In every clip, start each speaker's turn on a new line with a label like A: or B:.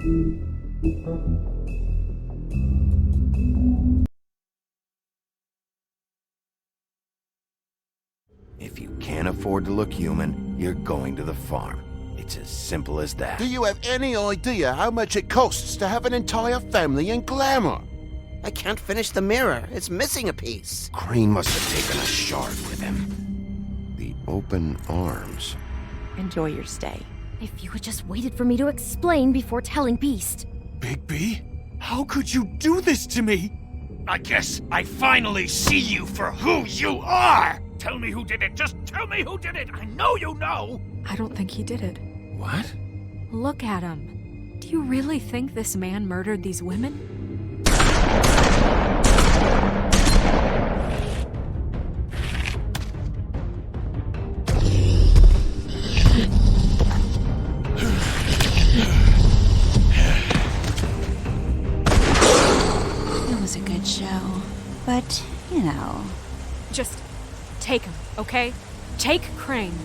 A: If you can't afford to look human, you're going to the farm. It's as simple as that.
B: Do you have any idea how much it costs to have an entire family in glamour?
C: I can't finish the mirror. It's missing a piece.
A: Crane must have taken a shard with him. The open arms.
D: Enjoy your stay.
E: If you had just waited for me to explain before telling Beast.
F: Bigby, how could you do this to me? I guess I finally see you for who you are! Tell me who did it! Just tell me who did it! I know you know!
D: I don't think he did it.
A: What?
D: Look at him. Do you really think this man murdered these women?
G: It was a good show, but, you know...
D: Just take him, okay? Take Crane.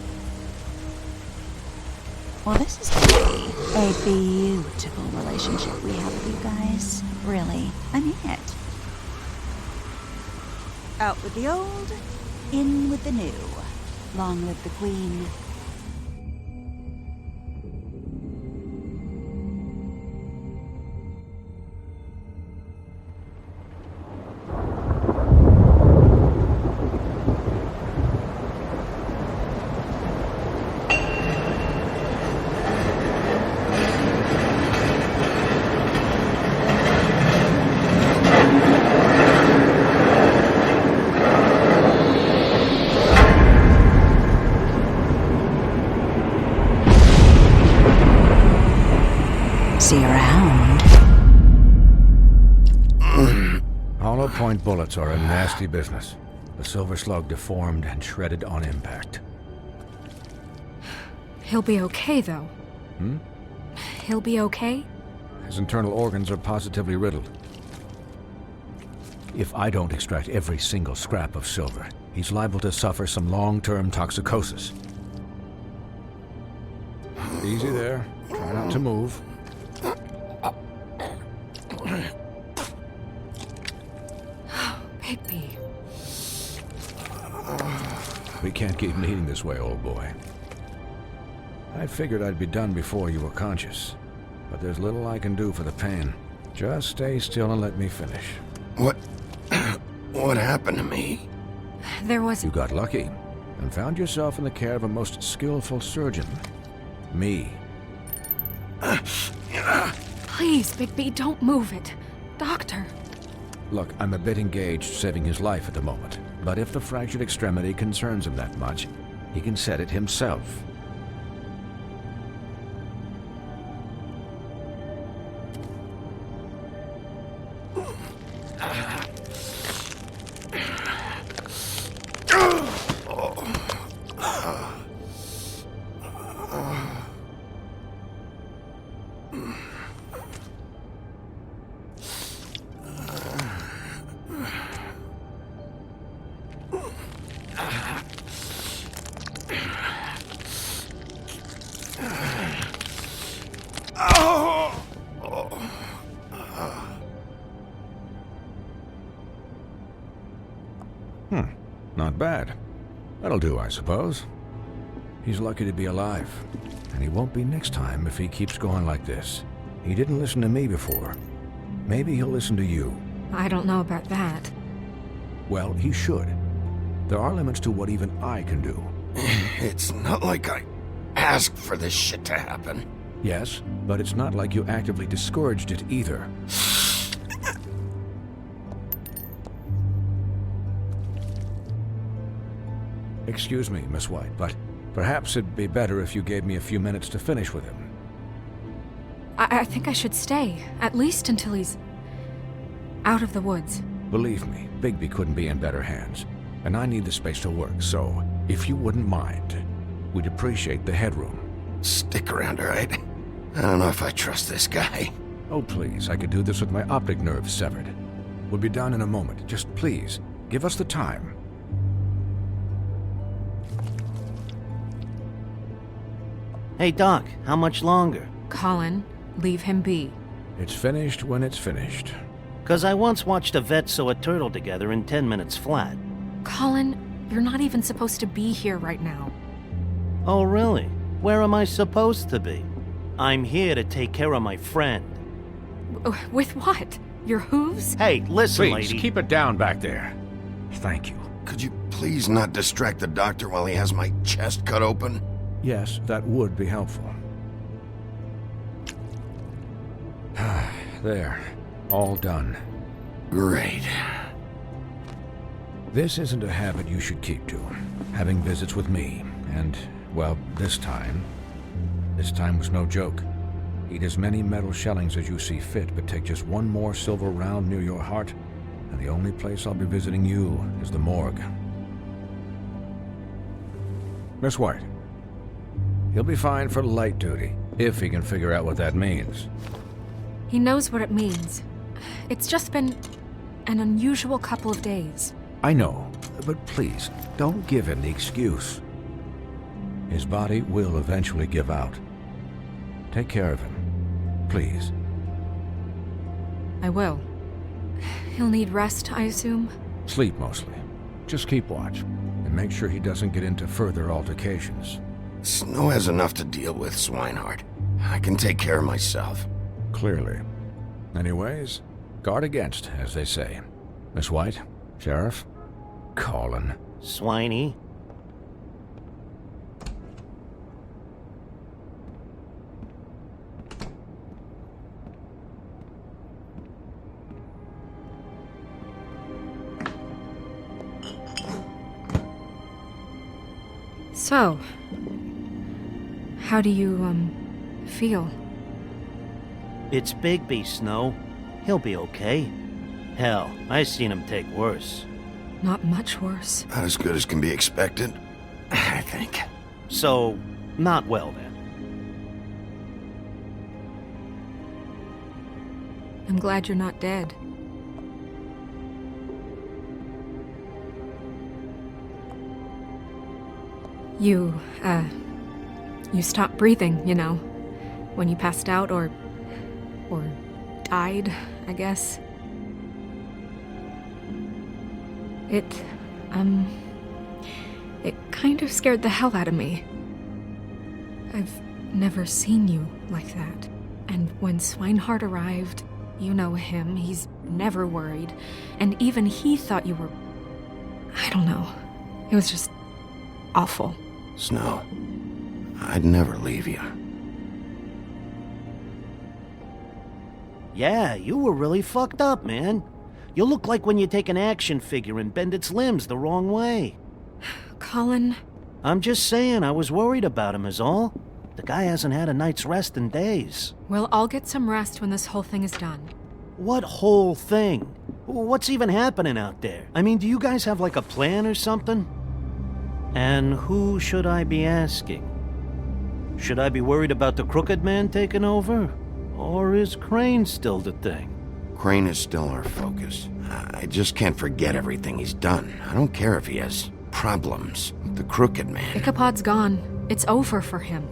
G: Well, this is gonna be a beautiful relationship we have with you guys. Really, I mean it. Out with the old, in with the new. Long live the Queen. See you around.
H: Hollow point bullets are a nasty business. The silver slug deformed and shredded on impact.
D: He'll be okay, though. He'll be okay?
H: His internal organs are positively riddled. If I don't extract every single scrap of silver, he's liable to suffer some long-term toxicosis. Easy there. Try not to move.
D: Bigby.
H: We can't keep meeting this way, old boy. I figured I'd be done before you were conscious, but there's little I can do for the pain. Just stay still and let me finish.
A: What happened to me?
D: There was...
H: You got lucky and found yourself in the care of a most skillful surgeon. Me.
D: Please, Bigby, don't move it. Doctor.
H: Look, I'm a bit engaged saving his life at the moment, but if the fractured extremity concerns him that much, he can set it himself. Not bad. That'll do, I suppose. He's lucky to be alive, and he won't be next time if he keeps going like this. He didn't listen to me before. Maybe he'll listen to you.
D: I don't know about that.
H: Well, he should. There are limits to what even I can do.
A: It's not like I asked for this shit to happen.
H: Yes, but it's not like you actively discouraged it either. Excuse me, Miss White, but perhaps it'd be better if you gave me a few minutes to finish with him.
D: I think I should stay, at least until he's out of the woods.
H: Believe me, Bigby couldn't be in better hands, and I need the space to work, so if you wouldn't mind, we'd appreciate the headroom.
A: Stick around, all right? I don't know if I trust this guy.
H: Oh, please, I could do this with my optic nerve severed. We'll be done in a moment. Just please, give us the time.
C: Hey, Doc, how much longer?
D: Colin, leave him be.
H: It's finished when it's finished.
I: 'Cause I once watched a vet sew a turtle together in 10 minutes flat.
D: Colin, you're not even supposed to be here right now.
I: Oh, really? Where am I supposed to be? I'm here to take care of my friend.
D: With what? Your hooves?
I: Hey, listen,
H: Please,
I: lady.
H: keep it down back there. Thank you.
A: Could you please not distract the doctor while he has my chest cut open?
H: Yes, that would be helpful. There. All done.
A: Great.
H: This isn't a habit you should keep to. Having visits with me. And, well, this time was no joke. Eat as many metal shellings as you see fit, but take just one more silver round near your heart, and the only place I'll be visiting you is the morgue. Miss White. He'll be fine for light duty, if he can figure out what that means.
D: He knows what it means. It's just been an unusual couple of days.
H: I know, but please, don't give him the excuse. His body will eventually give out. Take care of him, please.
D: I will. He'll need rest, I assume?
H: Sleep mostly. Just keep watch, and make sure he doesn't get into further altercations.
A: Snow has enough to deal with, Swinehart. I can take care of myself.
H: Clearly. Anyways, guard against, as they say. Miss White, Sheriff, Colin.
I: Swiney.
D: So, how do you, feel?
I: It's Bigby, Snow. He'll be okay. Hell, I seen him take worse.
D: Not much worse.
A: Not as good as can be expected, I think.
I: So, not well then.
D: I'm glad you're not dead. You stopped breathing, you know, when you passed out or died, I guess. It kind of scared the hell out of me. I've never seen you like that. And when Swinehart arrived, you know him, he's never worried. And even he thought you were... I don't know. It was just awful.
A: Snow, I'd never leave you.
I: Yeah, you were really fucked up, man. You look like when you take an action figure and bend its limbs the wrong way.
D: Colin...
I: I'm just saying, I was worried about him is all. The guy hasn't had a night's rest in days.
D: We'll all get some rest when this whole thing is done.
I: What whole thing? What's even happening out there? I mean, do you guys have like a plan or something? And who should I be asking? Should I be worried about the Crooked Man taking over? Or is Crane still the thing?
A: Crane is still our focus. I just can't forget everything he's done. I don't care if he has problems with the Crooked Man.
D: Ichabod's gone. It's over for him.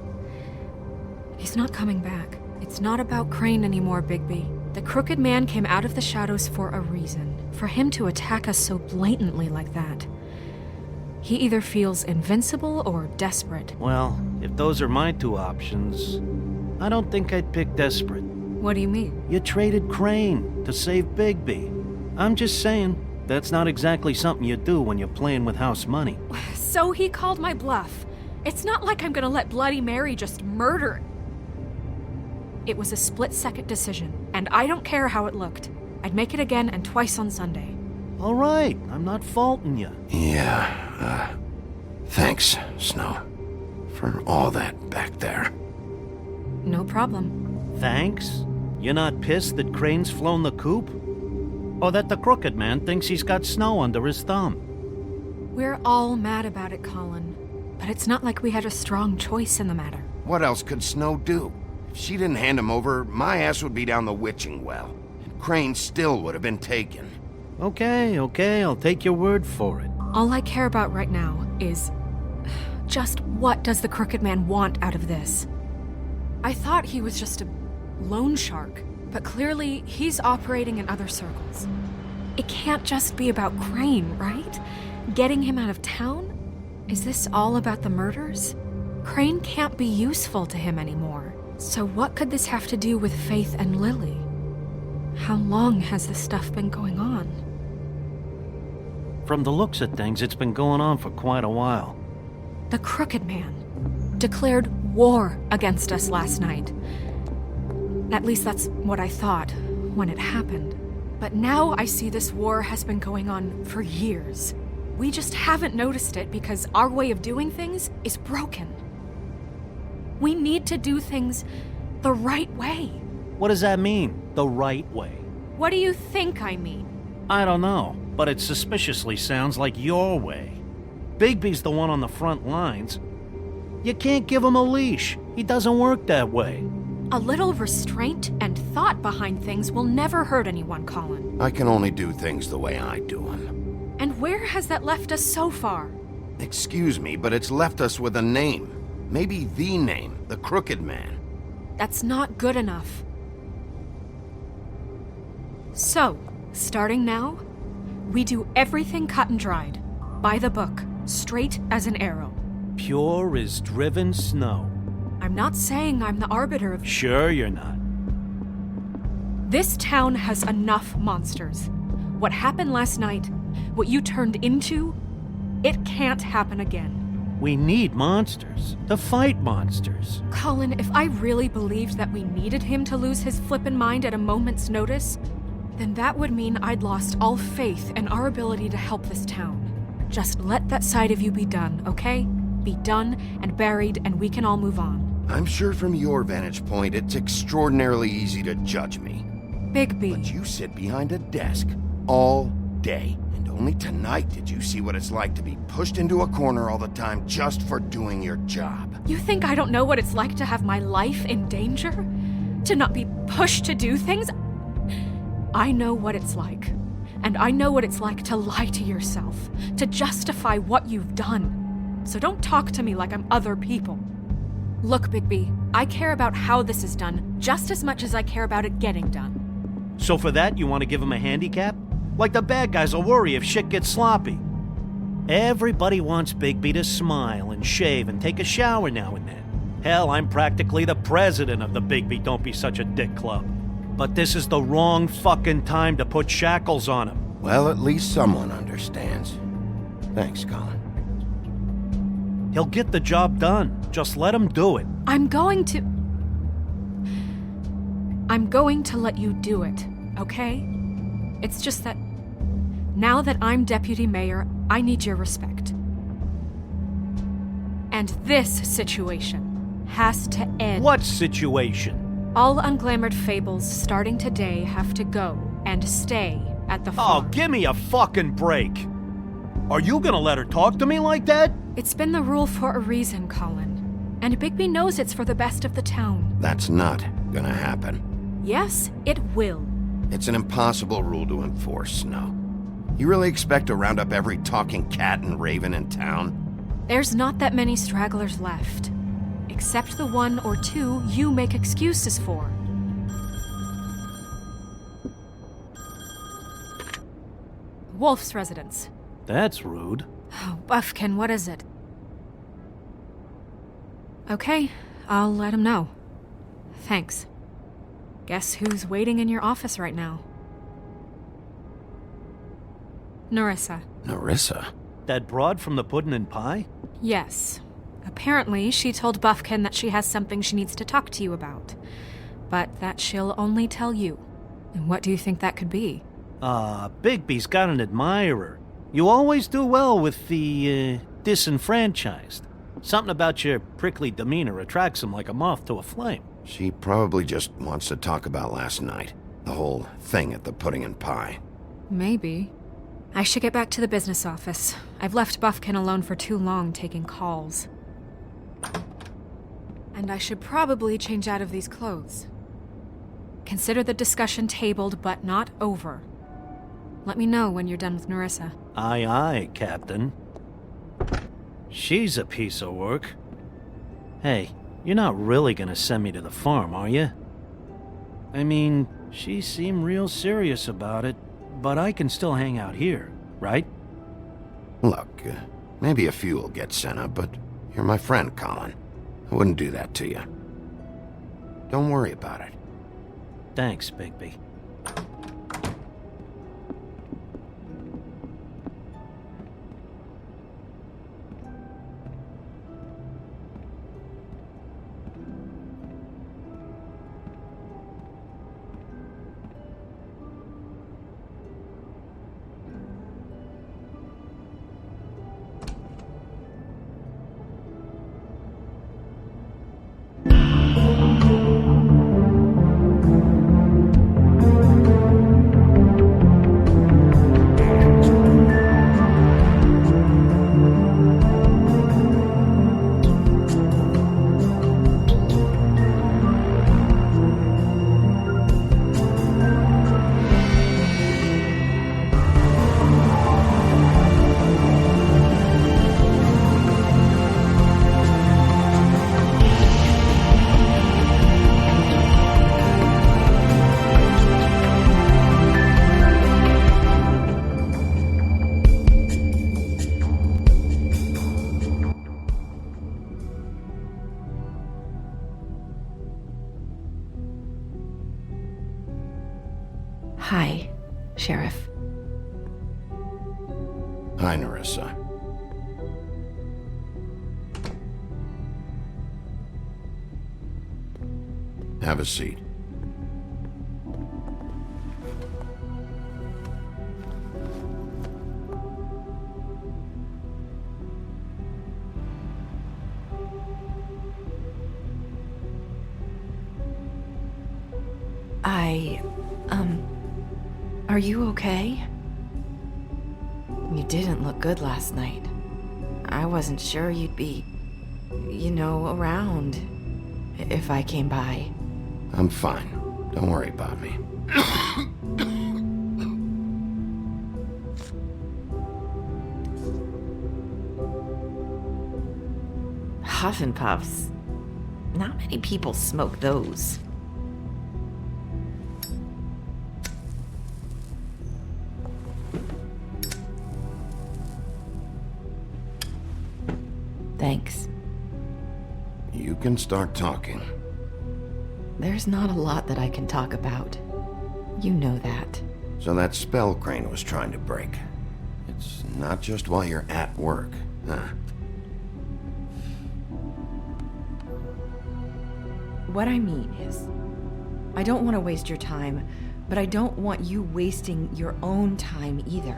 D: He's not coming back. It's not about Crane anymore, Bigby. The Crooked Man came out of the shadows for a reason. For him to attack us so blatantly like that. He either feels invincible or desperate.
I: Well, if those are my two options, I don't think I'd pick desperate.
D: What do you mean?
I: You traded Crane to save Bigby. I'm just saying, that's not exactly something you do when you're playing with house money.
D: So he called my bluff. It's not like I'm gonna let Bloody Mary just murder. It was a split-second decision, and I don't care how it looked. I'd make it again and twice on Sunday.
I: All right, I'm not faulting you.
A: Yeah, thanks, Snow, for all that back there.
D: No problem.
I: Thanks? You're not pissed that Crane's flown the coop? Or that the Crooked Man thinks he's got Snow under his thumb?
D: We're all mad about it, Colin. But it's not like we had a strong choice in the matter.
A: What else could Snow do? If she didn't hand him over, my ass would be down the witching well. And Crane still would have been taken.
I: Okay, I'll take your word for it.
D: All I care about right now is... just what does the Crooked Man want out of this? I thought he was just a loan shark, but clearly he's operating in other circles. It can't just be about Crane, right? Getting him out of town? Is this all about the murders? Crane can't be useful to him anymore. So what could this have to do with Faith and Lily? How long has this stuff been going on?
I: From the looks of things, it's been going on for quite a while.
D: The Crooked Man declared war against us last night. At least that's what I thought when it happened. But now I see this war has been going on for years. We just haven't noticed it because our way of doing things is broken. We need to do things the right way.
I: What does that mean, the right way?
D: What do you think I mean?
I: I don't know, but it suspiciously sounds like your way. Bigby's the one on the front lines. You can't give him a leash. He doesn't work that way.
D: A little restraint and thought behind things will never hurt anyone, Colin.
A: I can only do things the way I do them.
D: And where has that left us so far?
A: Excuse me, but it's left us with a name. Maybe the name, the Crooked Man.
D: That's not good enough. So, starting now, we do everything cut and dried. By the book, straight as an arrow.
I: Pure as driven snow.
D: I'm not saying I'm the arbiter of...
I: Sure you're not.
D: This town has enough monsters. What happened last night, what you turned into, it can't happen again.
I: We need monsters. To fight monsters.
D: Colin, if I really believed that we needed him to lose his flippin' mind at a moment's notice, then that would mean I'd lost all faith in our ability to help this town. Just let that side of you be done, okay? Be done and buried, and we can all move on.
A: I'm sure from your vantage point, it's extraordinarily easy to judge me.
D: Bigby.
A: But you sit behind a desk all day, and only tonight did you see what it's like to be pushed into a corner all the time just for doing your job.
D: You think I don't know what it's like to have my life in danger? To not be pushed to do things? I know what it's like. And I know what it's like to lie to yourself, to justify what you've done. So don't talk to me like I'm other people. Look, Bigby, I care about how this is done just as much as I care about it getting done.
I: So for that, you want to give him a handicap? Like the bad guys will worry if shit gets sloppy. Everybody wants Bigby to smile and shave and take a shower now and then. Hell, I'm practically the president of the Bigby Don't Be Such a Dick Club. But this is the wrong fucking time to put shackles on him.
A: Well, at least someone understands. Thanks, Colin.
I: He'll get the job done. Just let him do it.
D: I'm going to let you do it, okay? It's just that now that I'm deputy mayor, I need your respect. And this situation has to end.
I: What situation?
D: All unglamored fables starting today have to go and stay at the farm.
I: Oh, give me a fucking break. Are you gonna let her talk to me like that?
D: It's been the rule for a reason, Colin. And Bigby knows it's for the best of the town.
A: That's not gonna happen.
D: Yes, it will.
A: It's an impossible rule to enforce, Snow. You really expect to round up every talking cat and raven in town?
D: There's not that many stragglers left. Except the one or two you make excuses for. Wolf's residence.
I: That's rude.
D: Oh, Buffkin, what is it? Okay, I'll let him know. Thanks. Guess who's waiting in your office right now? Nerissa.
A: Nerissa?
I: That broad from the puddin' and pie?
D: Yes. Apparently, she told Buffkin that she has something she needs to talk to you about. But that she'll only tell you. And what do you think that could be?
I: Bigby's got an admirer. You always do well with the, disenfranchised. Something about your prickly demeanor attracts him like a moth to a flame.
A: She probably just wants to talk about last night. The whole thing at the pudding and pie.
D: Maybe. I should get back to the business office. I've left Buffkin alone for too long taking calls. And I should probably change out of these clothes. Consider the discussion tabled, but not over. Let me know when you're done with Nerissa.
I: Aye, aye, Captain. She's a piece of work. Hey, you're not really gonna send me to the farm, are you? I mean, she seemed real serious about it, but I can still hang out here, right?
A: Look, maybe a few will get sent up, but you're my friend, Colin. I wouldn't do that to you. Don't worry about it.
I: Thanks, Bigby.
D: Hi, Sheriff.
A: Hi, Nerissa. Have a seat.
D: Are you okay? You didn't look good last night. I wasn't sure you'd be, around if I came by.
A: I'm fine. Don't worry about me.
D: Huff and Puffs. Not many people smoke those. Thanks.
A: You can start talking.
D: There's not a lot that I can talk about. You know that.
A: So that spell Crane was trying to break. It's not just while you're at work, huh?
D: What I mean is, I don't want to waste your time, but I don't want you wasting your own time either.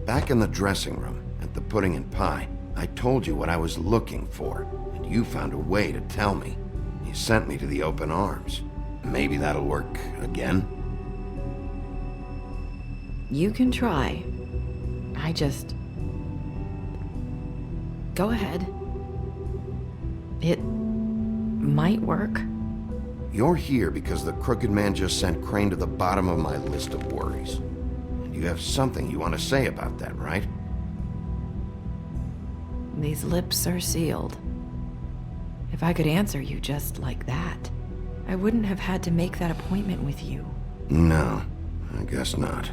A: Back in the dressing room, at the Pudding and Pie, I told you what I was looking for, and you found a way to tell me. You sent me to the open arms. Maybe that'll work again?
D: You can try. Go ahead. It might work.
A: You're here because the Crooked Man just sent Crane to the bottom of my list of worries. And you have something you want to say about that, right?
D: These lips are sealed. If I could answer you just like that, I wouldn't have had to make that appointment with you.
A: No, I guess not.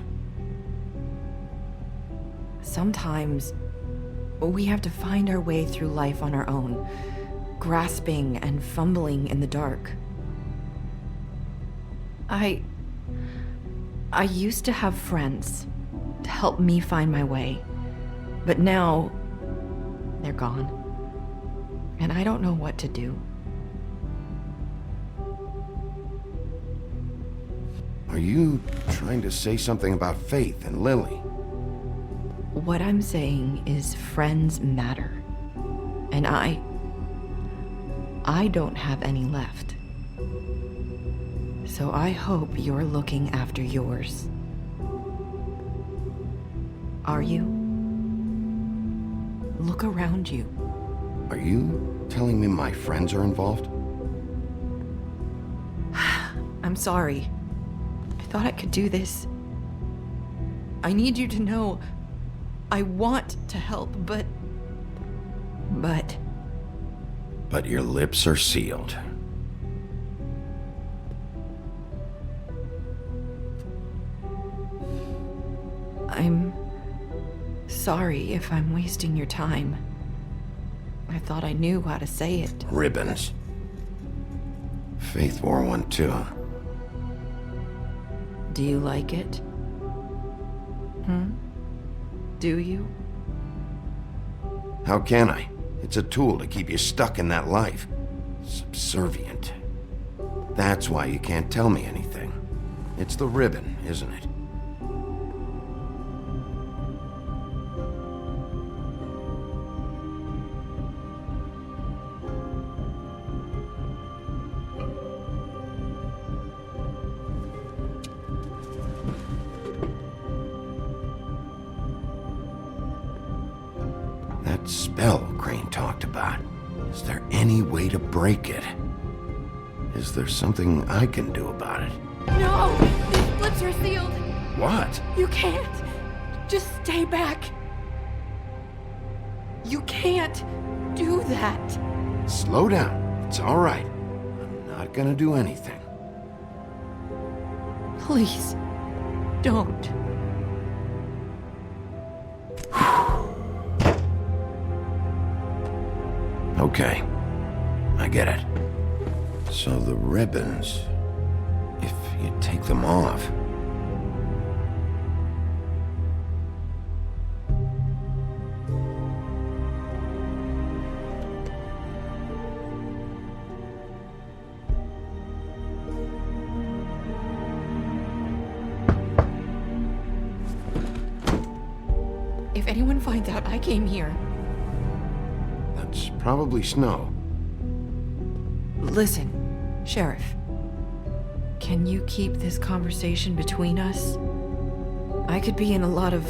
D: Sometimes, we have to find our way through life on our own, grasping and fumbling in the dark. I used to have friends to help me find my way, but now they're gone, and I don't know what to do.
A: Are you trying to say something about Faith and Lily?
D: What I'm saying is friends matter, and I don't have any left. So I hope you're looking after yours. Are you? Look around you.
A: Are you telling me my friends are involved?
D: I'm sorry. I thought I could do this. I need you to know I want to help, but...
A: But your lips are sealed.
J: sorry if I'm wasting your time. I thought I knew how to say it.
A: Ribbons. Faith 412.
J: Do you like it? Do you?
A: How can I? It's a tool to keep you stuck in that life. Subservient. That's why you can't tell me anything. It's the ribbon, isn't it? That spell Crane talked about. Is there any way to break it? Is there something I can do about it?
D: No! These splits are sealed!
A: What?
D: You can't! Just stay back! You can't do that!
A: Slow down. It's all right. I'm not gonna do anything.
J: Please, don't.
A: Okay. I get it. So the ribbons, if you take them off...
J: If anyone finds out I came here...
A: That's probably snow.
J: Listen, Sheriff. Can you keep this conversation between us? I could be in a lot of...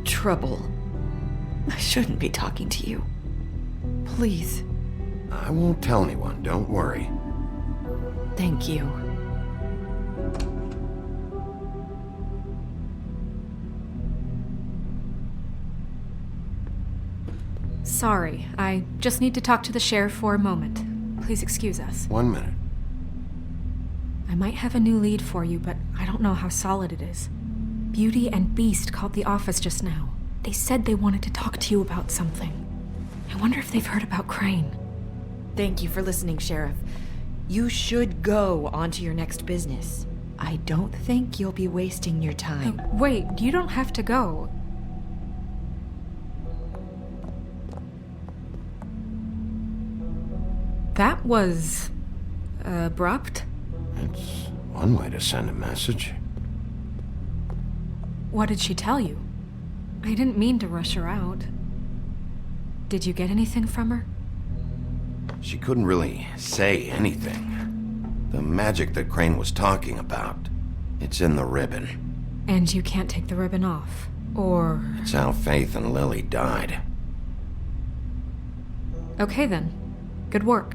J: trouble. I shouldn't be talking to you. Please.
A: I won't tell anyone, don't worry.
J: Thank you.
D: Sorry, I just need to talk to the sheriff for a moment. Please excuse us.
A: 1 minute.
D: I might have a new lead for you, but I don't know how solid it is. Beauty and Beast called the office just now. They said they wanted to talk to you about something. I wonder if they've heard about Crane.
J: Thank you for listening, Sheriff. You should go on to your next business. I don't think you'll be wasting your time.
D: Wait, you don't have to go. That was... abrupt.
A: It's one way to send a message.
D: What did she tell you? I didn't mean to rush her out. Did you get anything from her?
A: She couldn't really say anything. The magic that Crane was talking about, it's in the ribbon.
D: And you can't take the ribbon off, or...
A: It's how Faith and Lily died.
D: Okay then. Good work.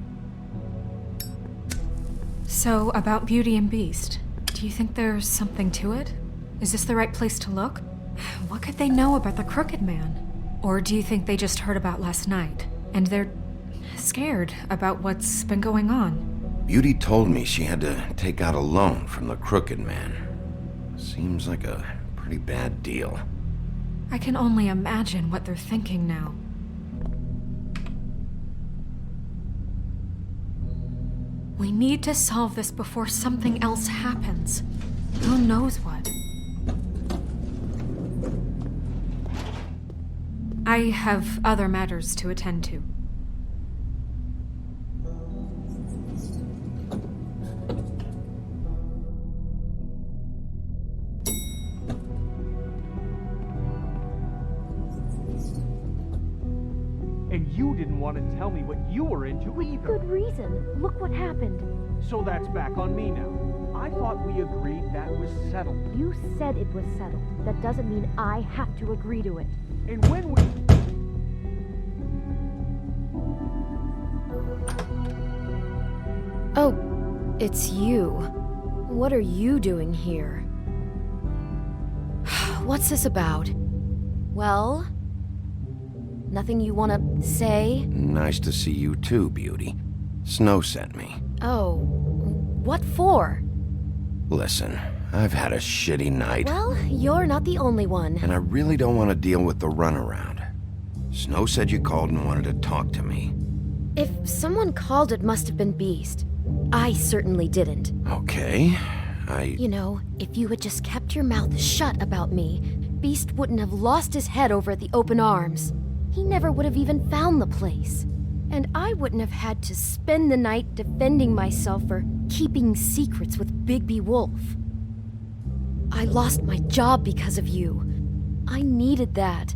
D: So, about Beauty and Beast, do you think there's something to it? Is this the right place to look? What could they know about the Crooked Man? Or do you think they just heard about last night, and they're scared about what's been going on?
A: Beauty told me she had to take out a loan from the Crooked Man. Seems like a pretty bad deal.
D: I can only imagine what they're thinking now. We need to solve this before something else happens. Who knows what? I have other matters to attend to.
K: And you didn't want to tell me what you were into either.
E: Good reason. Look what happened.
K: So that's back on me now. I thought we agreed that was settled.
E: You said it was settled. That doesn't mean I have to agree to it.
K: And when we...
E: Oh, it's you. What are you doing here? What's this about? Well? Nothing you want to say?
A: Nice to see you too, Beauty. Snow sent me.
E: Oh, what for?
A: Listen, I've had a shitty night.
E: Well, you're not the only one.
A: And I really don't want to deal with the runaround. Snow said you called and wanted to talk to me.
E: If someone called, it must have been Beast. I certainly didn't.
A: Okay,
E: You know, if you had just kept your mouth shut about me, Beast wouldn't have lost his head over at the open arms. He never would have even found the place. And I wouldn't have had to spend the night defending myself for keeping secrets with Bigby Wolf. I lost my job because of you. I needed that.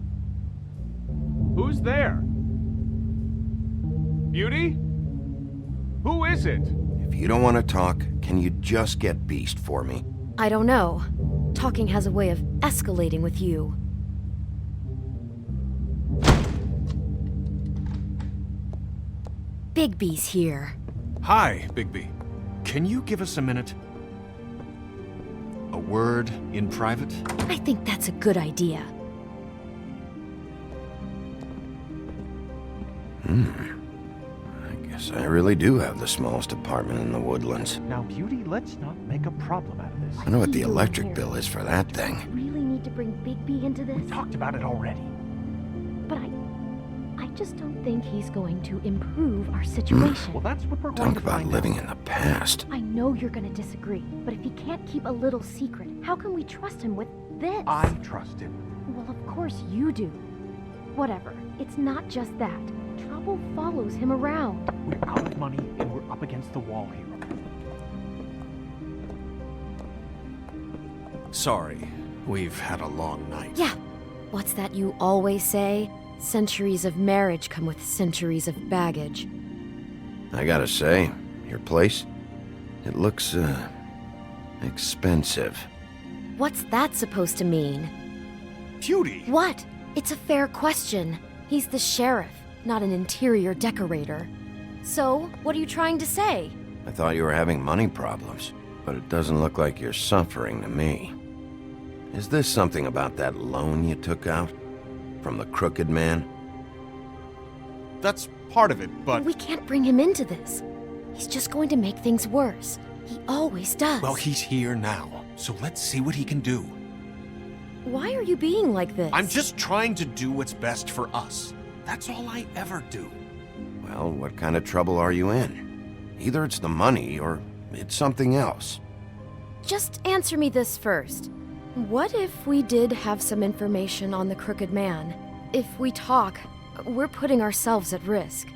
K: Who's there? Beauty? Who is it?
A: if you don't want to talk, can you just get Beast for me?
E: I don't know. Talking has a way of escalating with you. Bigby's here.
F: Hi, Bigby. Can you give us a minute? A word in private?
E: I think that's a good idea.
A: I guess I really do have the smallest apartment in the Woodlands.
K: Now, Beauty, let's not make a problem out of this.
A: I wonder what the electric bill is for that thing.
E: Really need to bring Bigby into this?
K: We talked about it already.
E: But I just don't think he's going to improve our situation.
K: Well, that's what we're going
A: Talk
K: to
A: about
K: find
A: living
K: out.
A: in the past.
E: I know you're gonna disagree, but if he can't keep a little secret, how can we trust him with this?
K: I trust him.
E: Well, of course you do. Whatever. It's not just that. Trouble follows him around.
K: We're out of money and we're up against the wall here.
F: Sorry, we've had a long night.
E: Yeah. What's that you always say? Centuries of marriage come with centuries of baggage.
A: I gotta say, your place, it looks, expensive.
E: What's that supposed to mean?
F: Beauty!
E: What? It's a fair question. He's the sheriff, not an interior decorator. So, what are you trying to say?
A: I thought you were having money problems, but it doesn't look like you're suffering to me. Is this something about that loan you took out? From the Crooked Man?
F: That's part of it, but...
E: We can't bring him into this. He's just going to make things worse. He always does.
F: Well, he's here now, so let's see what he can do.
E: Why are you being like this?
F: I'm just trying to do what's best for us. That's all I ever do.
A: Well, what kind of trouble are you in? Either it's the money, or it's something else.
E: Just answer me this first. What if we did have some information on the Crooked Man? If we talk, we're putting ourselves at risk.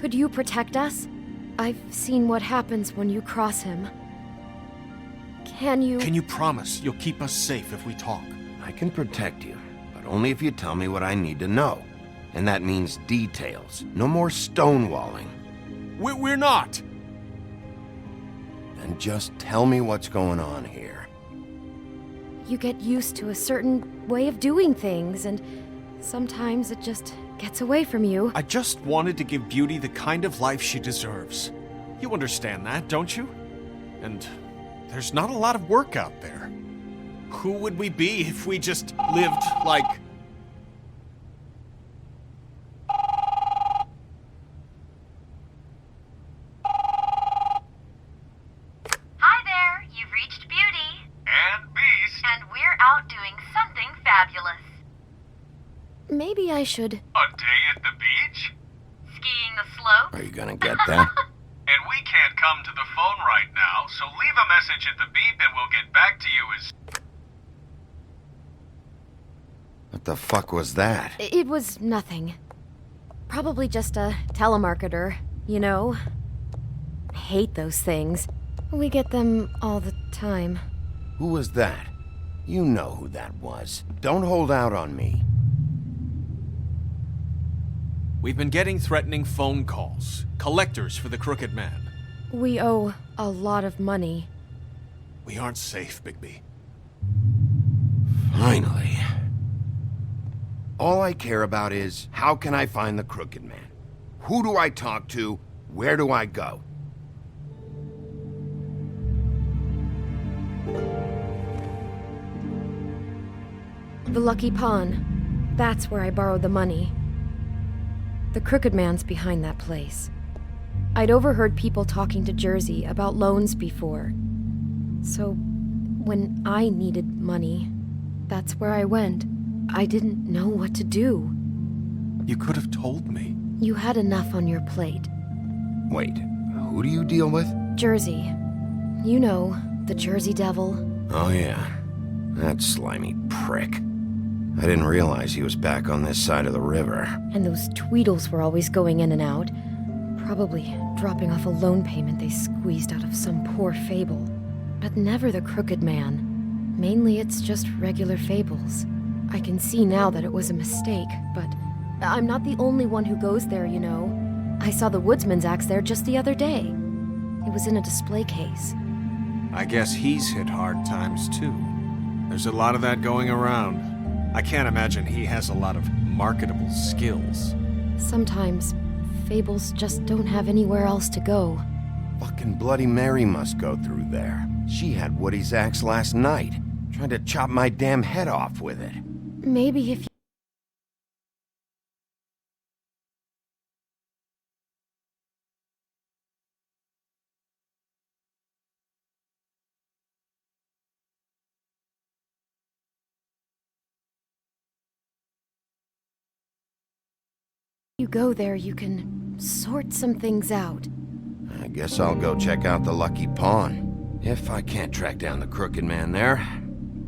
E: Could you protect us? I've seen what happens when you cross him. Can you
F: promise you'll keep us safe if we talk?
A: I can protect you, but only if you tell me what I need to know. And that means details. No more stonewalling.
F: We're not!
A: Then just tell me what's going on here.
E: You get used to a certain way of doing things, and sometimes it just gets away from you.
F: I just wanted to give Beauty the kind of life she deserves. You understand that, don't you? And there's not a lot of work out there. Who would we be if we just lived like...
L: Hi there, you've reached Beauty. And Beast. And we're out doing something fabulous.
E: Maybe I should...
L: A day at the beach? Skiing the slope?
A: Are you gonna get that?
L: And we can't come to the phone right now, so leave a message at the beep and we'll get back to you as...
A: What the fuck was that?
E: It was nothing. Probably just a telemarketer, you know? I hate those things. We get them all the time.
A: Who was that? You know who that was. Don't hold out on me.
F: We've been getting threatening phone calls. Collectors for the Crooked Man.
E: We owe a lot of money.
F: We aren't safe, Bigby.
A: Finally. All I care about is, how can I find the Crooked Man? Who do I talk to? Where do I go?
E: The Lucky Pawn. That's where I borrowed the money. The Crooked Man's behind that place. I'd overheard people talking to Jersey about loans before. So When I needed money, that's where I went. I didn't know what to do.
F: You could have told me.
E: You had enough on your plate.
A: Wait, who do you deal with?
E: Jersey. You know, the Jersey Devil.
A: Oh yeah, that slimy prick. I didn't realize he was back on this side of the river.
E: And those Tweedles were always going in and out. Probably dropping off a loan payment they squeezed out of some poor fable. But never the Crooked Man. Mainly it's just regular fables. I can see now that it was a mistake, but I'm not the only one who goes there, you know. I saw the Woodsman's axe there just the other day. It was in a display case.
F: I guess he's hit hard times too. There's a lot of that going around. I can't imagine he has a lot of marketable skills.
E: Sometimes, fables just don't have anywhere else to go.
A: Fucking Bloody Mary must go through there. She had Woody's axe last night. Tried to chop my damn head off with it.
E: Maybe if you go there, you can sort some things out.
A: I guess I'll go check out the Lucky Pawn. If I can't track down the Crooked Man there,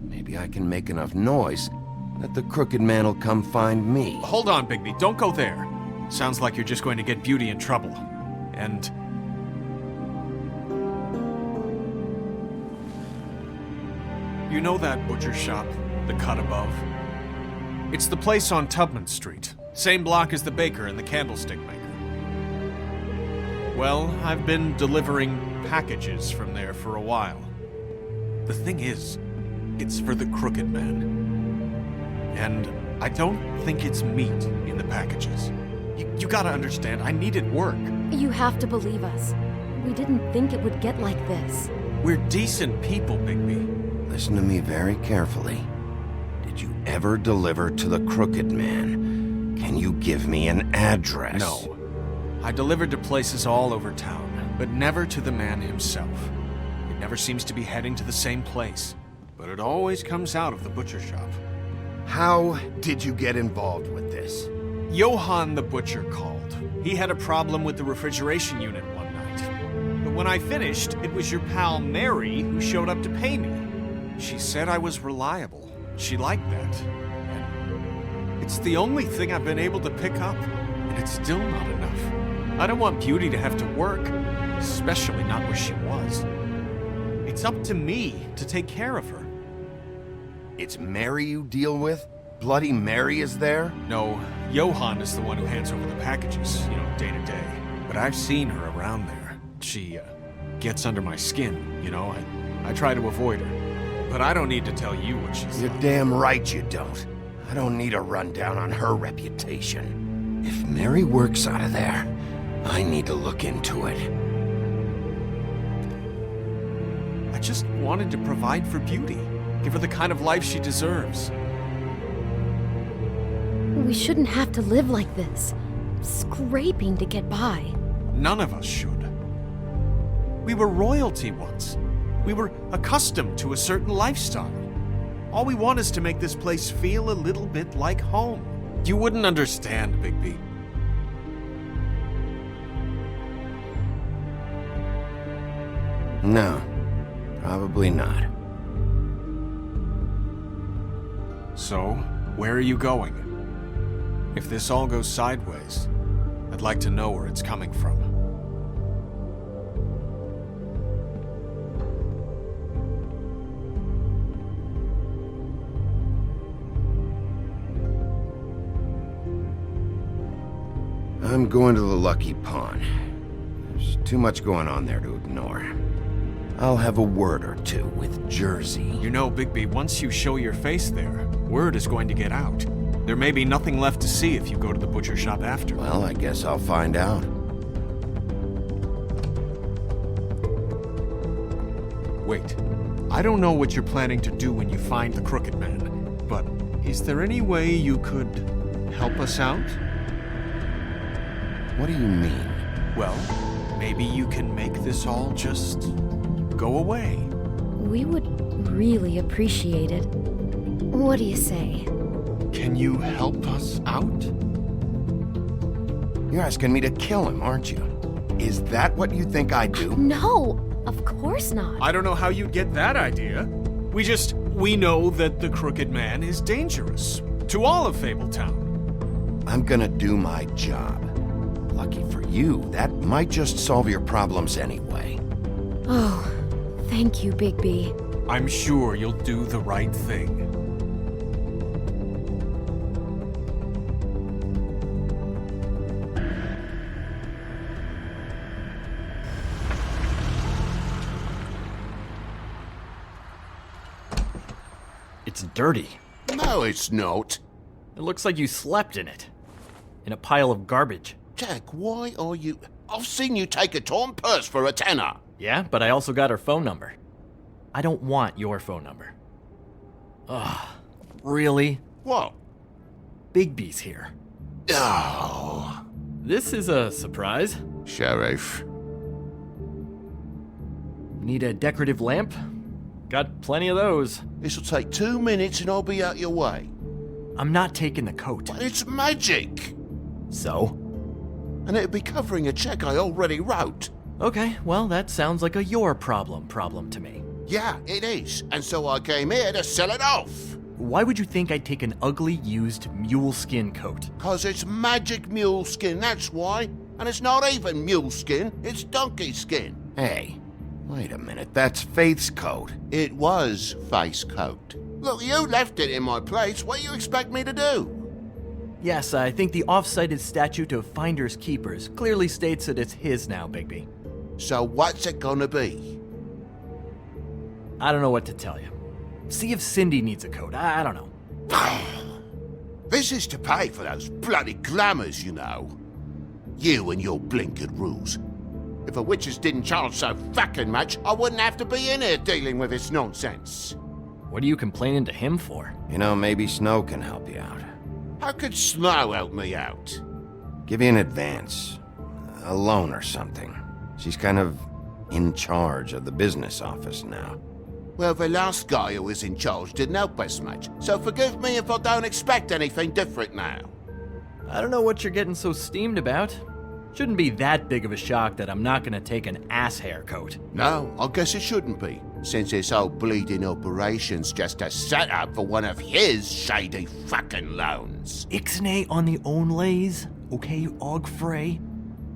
A: maybe I can make enough noise that the Crooked Man will come find me.
F: Hold on, Bigby. Don't go there. Sounds like you're just going to get Beauty in trouble. And... you know that butcher shop, the cut above? It's the place on Tubman Street. Same block as the baker and the candlestick maker. Well, I've been delivering packages from there for a while. The thing is, it's for the Crooked Man. And I don't think it's meat in the packages. You gotta understand, I needed work.
E: You have to believe us. We didn't think it would get like this.
F: We're decent people, Bigby.
A: Listen to me very carefully. Did you ever deliver to the Crooked Man? Can you give me an address?
F: No. I delivered to places all over town, but never to the man himself. It never seems to be heading to the same place, but it always comes out of the butcher shop.
A: How did you get involved with this?
F: Johann the butcher called. He had a problem with the refrigeration unit one night. But when I finished, it was your pal Mary who showed up to pay me. She said I was reliable. She liked that. And it's the only thing I've been able to pick up, and it's still not enough. I don't want Beauty to have to work, especially not where she was. It's up to me to take care of her.
A: It's Mary you deal with? Bloody Mary is there?
F: No, Johann is the one who hands over the packages, day to day. But I've seen her around there. She, gets under my skin, I try to avoid her. But I don't need to tell you what she's
A: You're
F: like.
A: damn right you don't. I don't need a rundown on her reputation. If Mary works out of there, I need to look into it.
F: I just wanted to provide for Beauty. Give her the kind of life she deserves.
E: We shouldn't have to live like this, scraping to get by.
F: None of us should. We were royalty once. We were accustomed to a certain lifestyle. All we want is to make this place feel a little bit like home. You wouldn't understand, Bigby.
A: No, probably not.
F: So, where are you going? If this all goes sideways, I'd like to know where it's coming from.
A: I'm going to the Lucky Pawn. There's too much going on there to ignore. I'll have a word or two with Jersey.
F: You know, Bigby, once you show your face there, word is going to get out. There may be nothing left to see if you go to the butcher shop after.
A: Well, I guess I'll find out.
F: Wait, I don't know what you're planning to do when you find the Crooked Man, but is there any way you could help us out?
A: What do you mean?
F: Well, maybe you can make this all just go away.
E: We would really appreciate it. What do you say?
F: Can you help us out?
A: You're asking me to kill him, aren't you? Is that what you think I do?
E: No, of course not.
F: I don't know how you'd get that idea. We know that the Crooked Man is dangerous. To all of Fabletown.
A: I'm gonna do my job. Lucky for you, that might just solve your problems anyway.
E: Oh, thank you, Bigby.
F: I'm sure you'll do the right thing.
M: It's dirty.
B: No, it's not.
M: It looks like you slept in it. In a pile of garbage.
B: Jack, why are you... I've seen you take a torn purse for a tenner.
M: Yeah, but I also got her phone number. I don't want your phone number. Ugh, really?
B: What?
M: Bigby's here.
B: Oh.
M: This is a surprise.
B: Sheriff.
M: Need a decorative lamp? Got plenty of those.
B: This'll take 2 minutes and I'll be out your way.
M: I'm not taking the coat.
B: But it's magic.
M: So?
B: And it'd be covering a check I already wrote.
M: Okay, well, that sounds like a your problem to me.
B: Yeah, it is. And so I came here to sell it off.
M: Why would you think I'd take an ugly, used mule skin coat?
B: 'Cause it's magic mule skin, that's why. And it's not even mule skin, it's donkey skin.
A: Hey, wait a minute, that's Faith's coat.
B: It was Faith's coat. Look, you left it in my place. What do you expect me to do?
M: Yes, I think the off-cited statute of Finders Keepers clearly states that it's his now, Bigby.
B: So what's it gonna be?
M: I don't know what to tell you. See if Cindy needs a coat. I don't know.
B: This is to pay for those bloody glamours, you know. You and your blinkered rules. If the witches didn't charge so fucking much, I wouldn't have to be in here dealing with this nonsense.
M: What are you complaining to him for?
A: You know, maybe Snow can help you out.
B: How could Snow help me out?
A: Give you an advance. A loan or something. She's kind of in charge of the business office now.
B: Well, the last guy who was in charge didn't help us much, so forgive me if I don't expect anything different now.
M: I don't know what you're getting so steamed about. Shouldn't be that big of a shock that I'm not gonna take an ass haircoat.
B: No, I guess it shouldn't be, since this whole bleeding operation's just a setup for one of his shady fucking loans.
M: Ixnay on the onlays, okay, Ogfrey?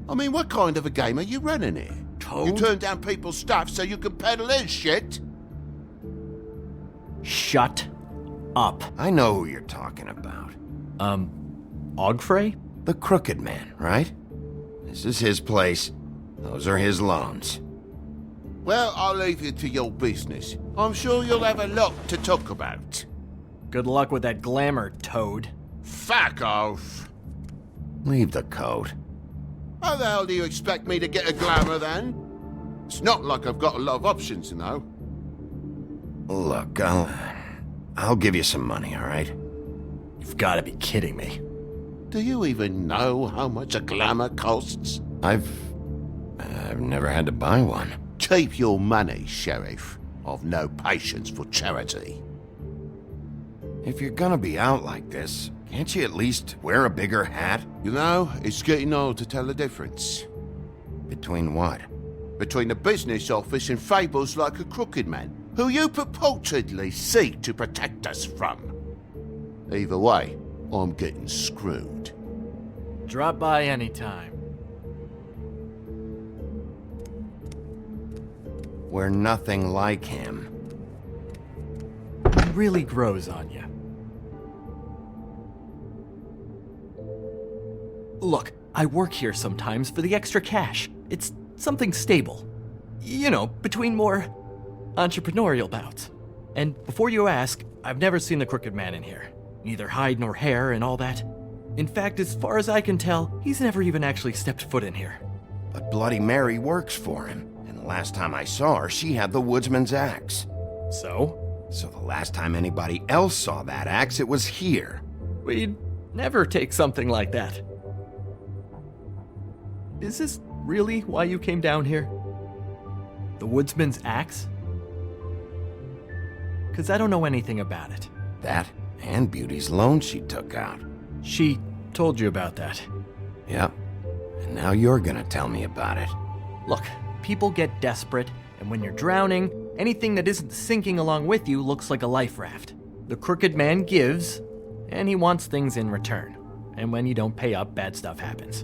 B: I mean, what kind of a game are you running here?
M: Toad?
B: You turn down people's stuff so you can peddle his shit?
M: Shut up.
A: I know who you're talking about.
M: Ogfrey?
A: The Crooked Man, right? This is his place. Those are his loans.
B: Well, I'll leave you to your business. I'm sure you'll have a lot to talk about.
M: Good luck with that glamour, Toad.
B: Fuck off.
A: Leave the coat.
B: How the hell do you expect me to get a glamour then? It's not like I've got a lot of options, you know.
A: Look, I'll give you some money, all right?
M: You've got to be kidding me.
B: Do you even know how much a glamour costs?
A: I've never had to buy one.
B: Keep your money, Sheriff. I've no patience for charity.
A: If you're gonna be out like this, can't you at least wear a bigger hat?
B: You know, it's getting hard to tell the difference.
A: Between what?
B: Between the business office and fables like a Crooked Man, who you purportedly seek to protect us from. Either way, I'm getting screwed.
M: Drop by anytime.
A: We're nothing like him.
M: He really grows on you. Look, I work here sometimes for the extra cash. It's something stable. You know, between more entrepreneurial bouts. And before you ask, I've never seen the Crooked Man in here. Neither hide nor hair and all that. In fact, as far as I can tell, he's never even actually stepped foot in here.
A: But Bloody Mary works for him. And the last time I saw her, she had the woodsman's axe.
M: So?
A: So the last time anybody else saw that axe, it was here.
M: We'd never take something like that. Is this really why you came down here? The woodsman's axe? because I don't know anything about it.
A: That and Beauty's loan she took out.
M: She told you about that.
A: Yep. And now you're gonna tell me about it.
M: Look, people get desperate, and when you're drowning, anything that isn't sinking along with you looks like a life raft. The crooked man gives, and he wants things in return. And when you don't pay up, bad stuff happens.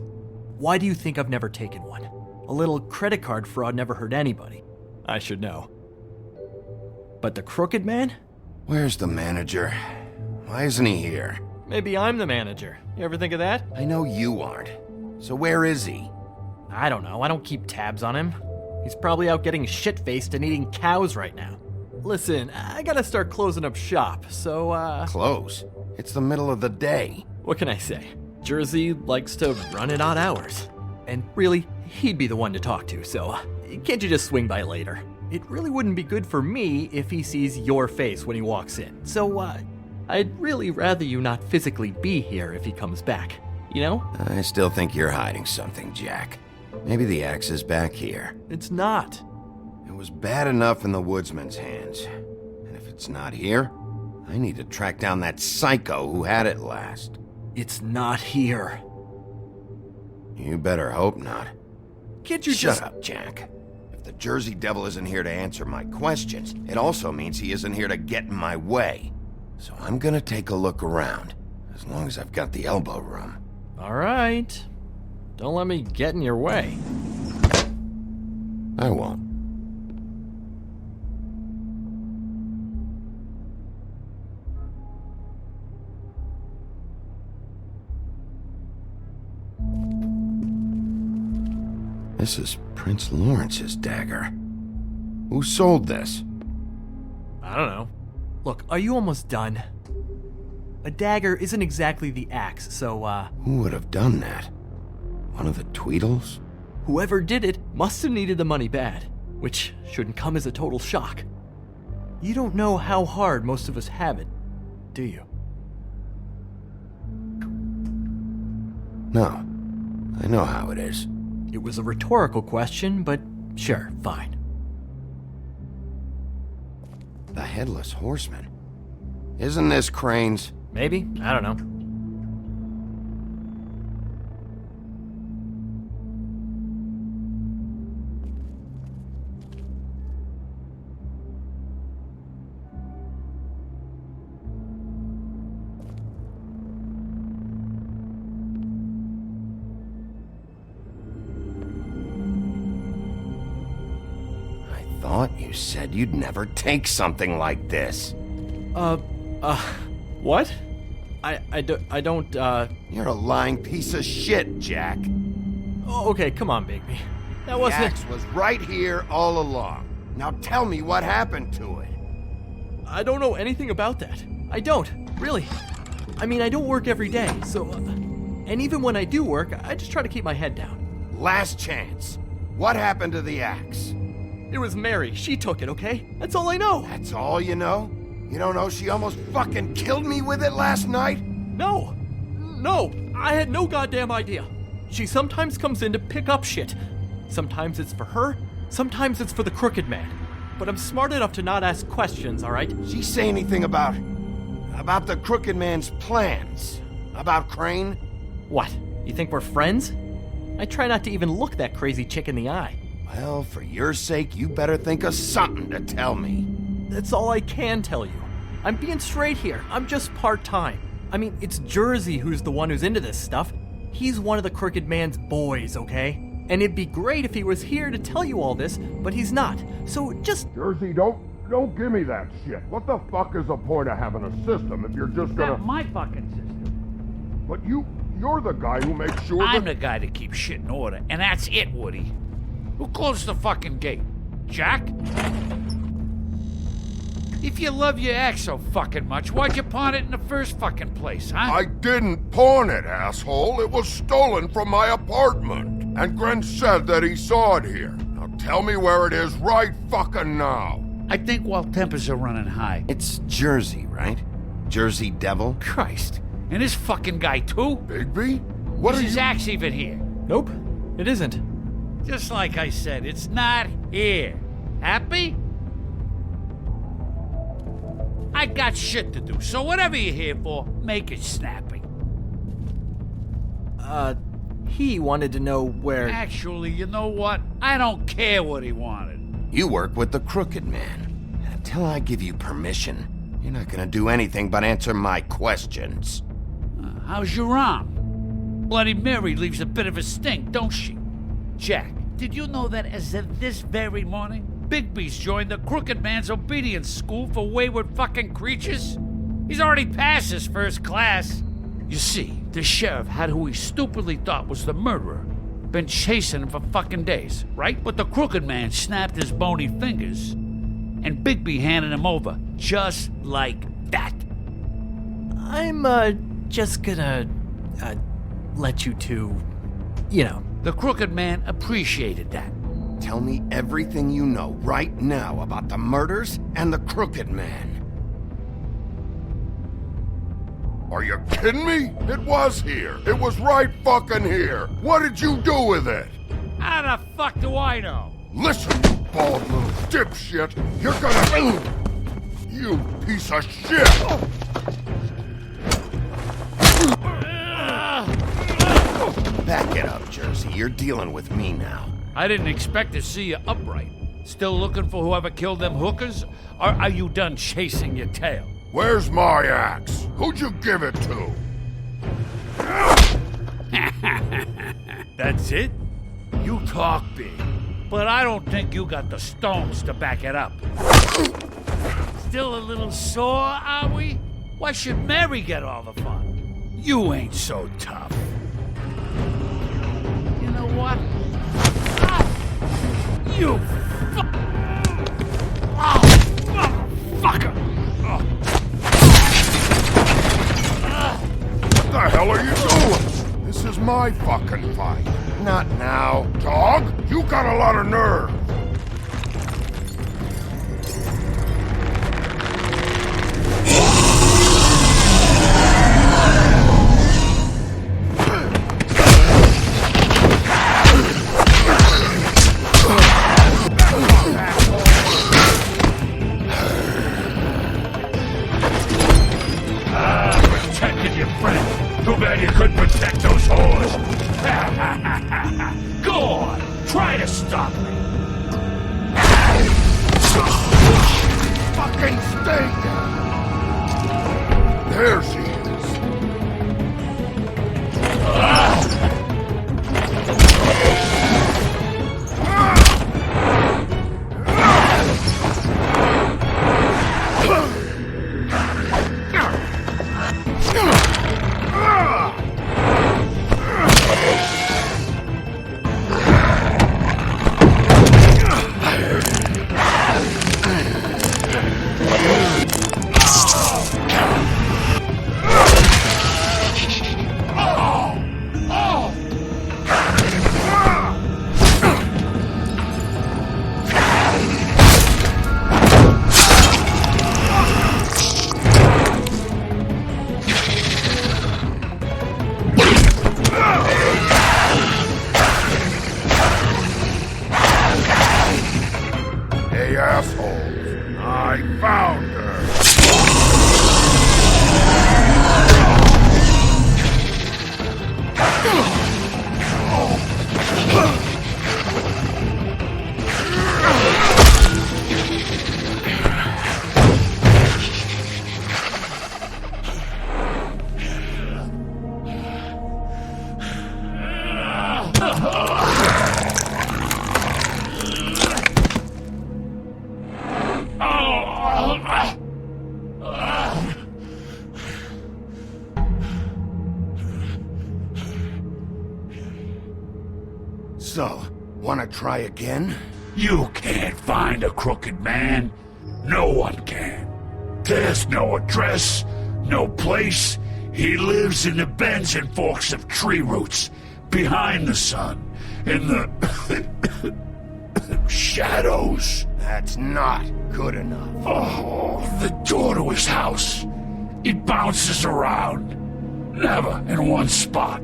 M: Why do you think I've never taken one? A little credit card fraud never hurt anybody. I should know. But the crooked man?
A: Where's the manager? Why isn't he here?
M: Maybe I'm the manager. You ever think of that?
A: I know you aren't. So where is he?
M: I don't know. I don't keep tabs on him. He's probably out getting shit-faced and eating cows right now. Listen, I gotta start closing up shop, so,
A: Close? It's the middle of the day.
M: What can I say? Jersey likes to run at odd hours. And really, he'd be the one to talk to, so can't you just swing by later? It really wouldn't be good for me if he sees your face when he walks in. So, I'd really rather you not physically be here if he comes back. You know?
A: I still think you're hiding something, Jack. Maybe the axe is back here.
M: It's not.
A: It was bad enough in the woodsman's hands. And if it's not here, I need to track down that psycho who had it last.
M: It's not here.
A: You better hope not.
M: Can't you
A: Shut up, Jack. If the Jersey Devil isn't here to answer my questions, it also means he isn't here to get in my way. So I'm gonna take a look around, as long as I've got the elbow room.
M: All right. Don't let me get in your way.
A: I won't. This is Prince Lawrence's dagger. Who sold this?
M: I don't know. Look, are you almost done? A dagger isn't exactly the axe, so,
A: Who would have done that? One of the Tweedles?
M: whoever did it must have needed the money bad, which shouldn't come as a total shock. You don't know how hard most of us have it, do you?
A: No. I know how it is.
M: It was a rhetorical question, but sure, fine.
A: The Headless Horseman. Isn't this Crane's?
M: Maybe? I don't know.
A: I thought you said you'd never take something like this.
M: What? I don't,
A: You're a lying piece of shit, Jack.
M: Oh, okay, come on, Bigby. That wasn't...
A: The axe was right here all along. Now tell me what happened to it.
M: I don't know anything about that. I don't, really. I mean, I don't work every day, so... and even when I do work, I just try to keep my head down.
A: Last chance. What happened to the axe?
M: It was Mary. She took it, okay? That's all I know.
A: That's all you know? You don't know she almost fucking killed me with it last night?
M: No, I had no goddamn idea. She sometimes comes in to pick up shit. Sometimes it's for her, sometimes it's for the crooked man. But I'm smart enough to not ask questions, all right?
A: She say anything about the crooked man's plans? About Crane?
M: What, you think we're friends? I try not to even look that crazy chick in the eye.
A: Well, for your sake, you better think of something to tell me.
M: That's all I can tell you. I'm being straight here. I'm just part-time. I mean, it's Jersey who's the one who's into this stuff. He's one of the crooked man's boys, okay? And it'd be great if he was here to tell you all this, but he's not. So just...
N: Jersey, don't give me that shit. What the fuck is the point of having a system if you're just gonna...
K: Not my fucking system.
N: But you're the guy who makes sure
O: I'm the guy that keeps shit in order, and that's it, Woody. Who closed the fucking gate? Jack? If you love your ex so fucking much, why'd you pawn it in the first fucking place, huh?
N: I didn't pawn it, asshole. It was stolen from my apartment. And Gren said that he saw it here. Now tell me where it is right fucking now.
O: I think while tempers are running high.
A: It's Jersey, right? Jersey Devil?
O: Christ. And this fucking guy, too?
N: Bigby? What
O: is
N: are
O: his
N: you...
O: axe even here?
M: Nope, it isn't.
O: Just like I said, it's not here. Happy? I got shit to do, so whatever you're here for, make it snappy.
M: He wanted to know where...
O: Actually, you know what? I don't care what he wanted.
A: You work with the Crooked Man. And until I give you permission, you're not gonna do anything but answer my questions.
O: How's your arm? Bloody Mary leaves a bit of a stink, don't she? Jack, did you know that as of this very morning, Bigby's joined the Crooked Man's obedience school for wayward fucking creatures? He's already passed his first class. You see, the sheriff had who he stupidly thought was the murderer. Been chasing him for fucking days, right? But the Crooked Man snapped his bony fingers, and Bigby handed him over, just like that.
M: I'm, just gonna, let you two, you know.
O: The Crooked Man appreciated that.
A: Tell me everything you know right now about the murders and the Crooked Man.
N: Are you kidding me? It was here. It was right fucking here. What did you do with it?
O: How the fuck do I know?
N: Listen, you bald little dipshit. You're gonna... You piece of shit!
A: Back it up, Jersey. You're dealing with me now.
O: I didn't expect to see you upright. Still looking for whoever killed them hookers? Or are you done chasing your tail?
N: Where's my axe? Who'd you give it to?
O: That's it? You talk big, but I don't think you got the stones to back it up. Still a little sore, are we? Why should Mary get all the fun? You ain't so tough. You know what? You motherfucker!
N: What the hell are you doing? This is my fucking fight.
A: Not now.
N: Dog, you got a lot of nerve.
O: Too bad you couldn't protect those whores. Go on, try to stop me.
N: Fucking stink! There she is. Hey, assholes. I found her.
A: So, wanna try again?
O: You can't find a Crooked Man. No one can. There's no address, no place. He lives in the bends and forks of tree roots, behind the sun, in the shadows.
A: That's not good enough.
O: Oh, the door to his house. It bounces around. Never in one spot.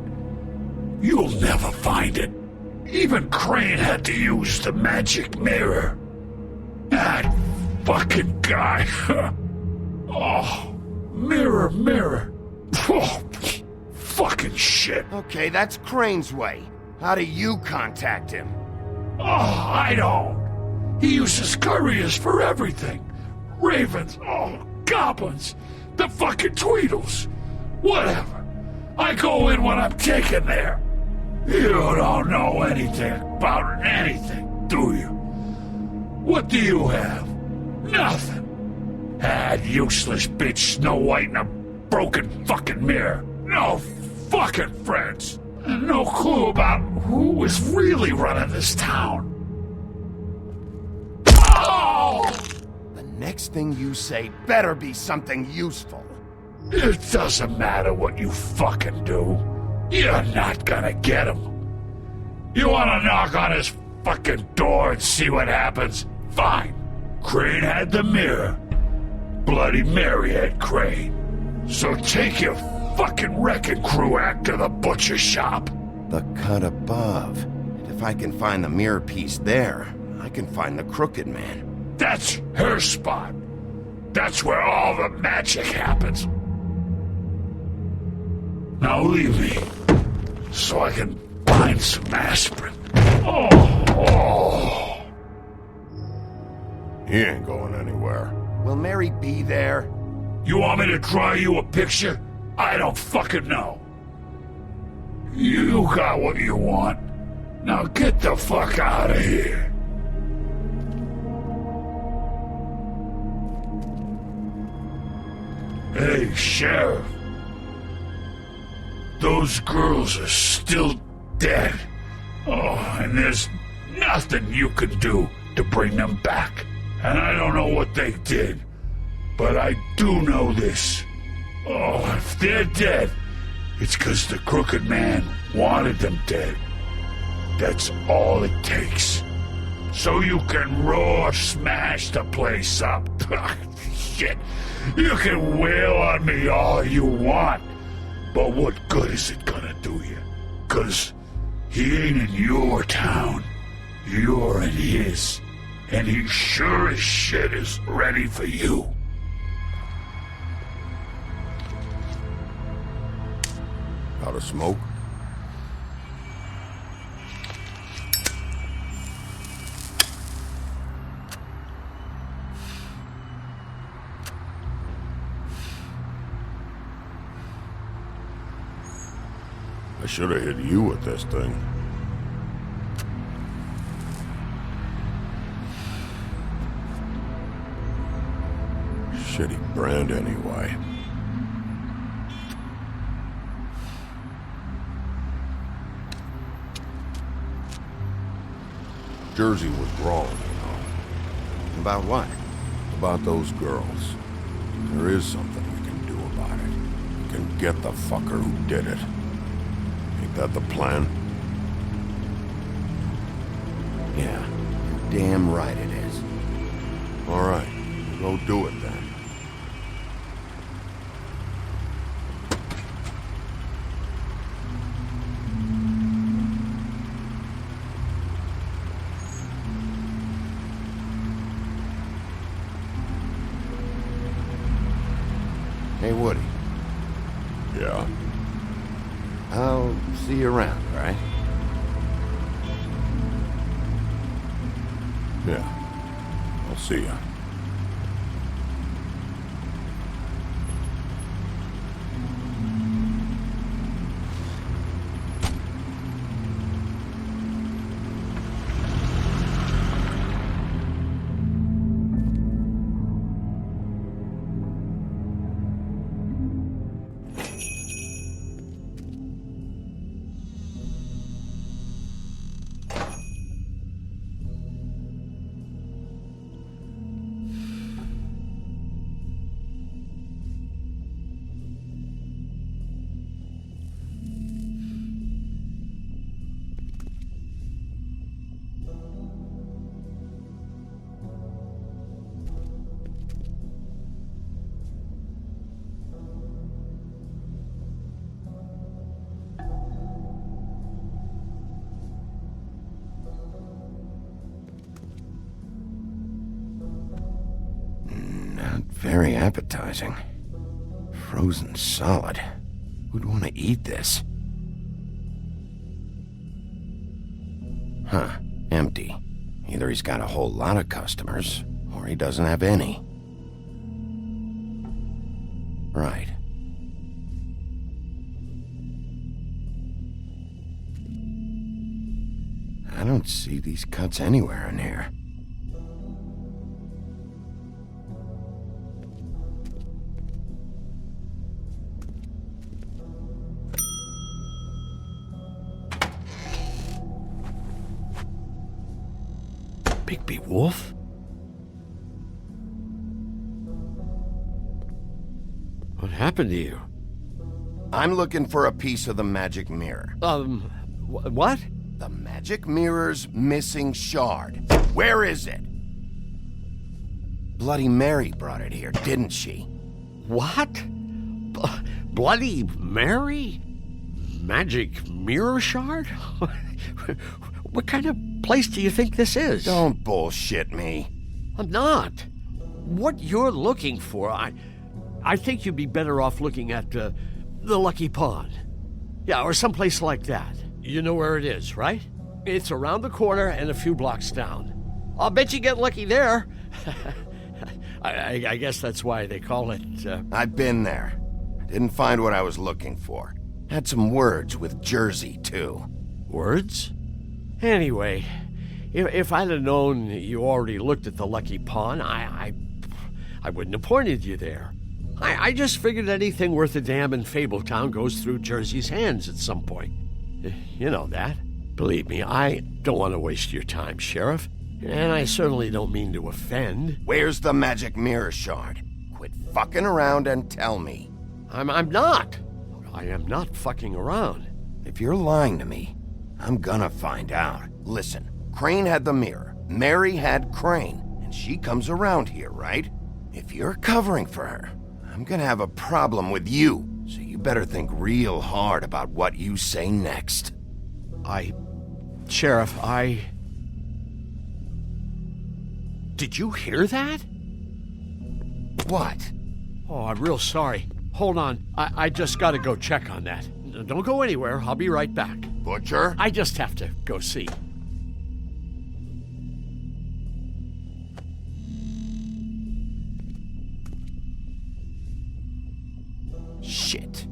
O: You'll never find it. Even Crane had to use the magic mirror. That fucking guy.
P: Oh, mirror, mirror. Oh, fucking shit.
A: Okay, that's Crane's way. How do you contact him?
P: Oh, I don't. He uses couriers for everything. Ravens, goblins, the fucking Tweedles. Whatever. I go in when I'm taken there. You don't know anything about anything, do you? What do you have? Nothing. Useless bitch Snow White and a broken fucking mirror. No fucking friends. And no clue about who is really running this town. Oh!
A: The next thing you say better be something useful.
P: It doesn't matter what you fucking do. You're not gonna get him. You wanna knock on his fucking door and see what happens? Fine. Crane had the mirror. Bloody Mary had Crane. So take your fucking wrecking crew act to the butcher shop.
A: The cut above. And if I can find the mirror piece there, I can find the Crooked Man.
P: That's her spot. That's where all the magic happens. Now leave me, so I can find some aspirin. Oh.
N: He ain't going anywhere.
A: Will Mary be there?
P: You want me to draw you a picture? I don't fucking know. You got what you want. Now get the fuck out of here. Hey, Sheriff. Those girls are still dead. Oh, and there's nothing you can do to bring them back. And I don't know what they did, but I do know this. Oh, if they're dead, it's 'cause the Crooked Man wanted them dead. That's all it takes. So you can roar smash the place up. Shit, you can wail on me all you want, but what good is it gonna do you? 'Cause he ain't in your town. You're in his. And he sure as shit is ready for you.
N: Out of smoke? I should have hit you with this thing. Shitty brand anyway. Jersey was wrong, you know.
A: About what?
N: About those girls. There is something we can do about it. We can get the fucker who did it. Ain't that the plan?
A: Yeah, you're damn right it is.
N: All right, go do it then.
A: Hey, Woody.
N: Yeah?
A: I'll see you around, all right?
N: Yeah. I'll see ya.
A: Very appetizing. Frozen solid. Who'd want to eat this? Huh, empty. Either he's got a whole lot of customers, or he doesn't have any. Right. I don't see these cuts anywhere in here.
Q: Bigby Wolf? What happened to you?
A: I'm looking for a piece of the magic mirror.
Q: What?
A: The magic mirror's missing shard. Where is it? Bloody Mary brought it here, didn't she?
Q: What? Bloody Mary? Magic mirror shard? What kind of place do you think this is?
A: Don't bullshit me.
Q: I'm not. What you're looking for, I think you'd be better off looking at the Lucky Pond. Yeah, or someplace like that. You know where it is, right? It's around the corner and a few blocks down. I'll bet you get lucky there. I guess that's why they call it...
A: I've been there. Didn't find what I was looking for. Had some words with Jersey, too.
Q: Words? Anyway, if I'd have known you already looked at the Lucky Pond, I wouldn't have pointed you there. I just figured anything worth a damn in Fabletown goes through Jersey's hands at some point. You know that. Believe me, I don't want to waste your time, Sheriff. And I certainly don't mean to offend.
A: Where's the magic mirror shard? Quit fucking around and tell me.
Q: I'm not. I am not fucking around.
A: If you're lying to me, I'm gonna find out. Listen, Crane had the mirror. Mary had Crane. And she comes around here, right? If you're covering for her, I'm gonna have a problem with you. So you better think real hard about what you say next.
Q: Sheriff, Did you hear that?
A: What?
Q: Oh, I'm real sorry. Hold on. I just gotta go check on that. Don't go anywhere. I'll be right back.
N: Butcher?
Q: I just have to go see.
A: Shit.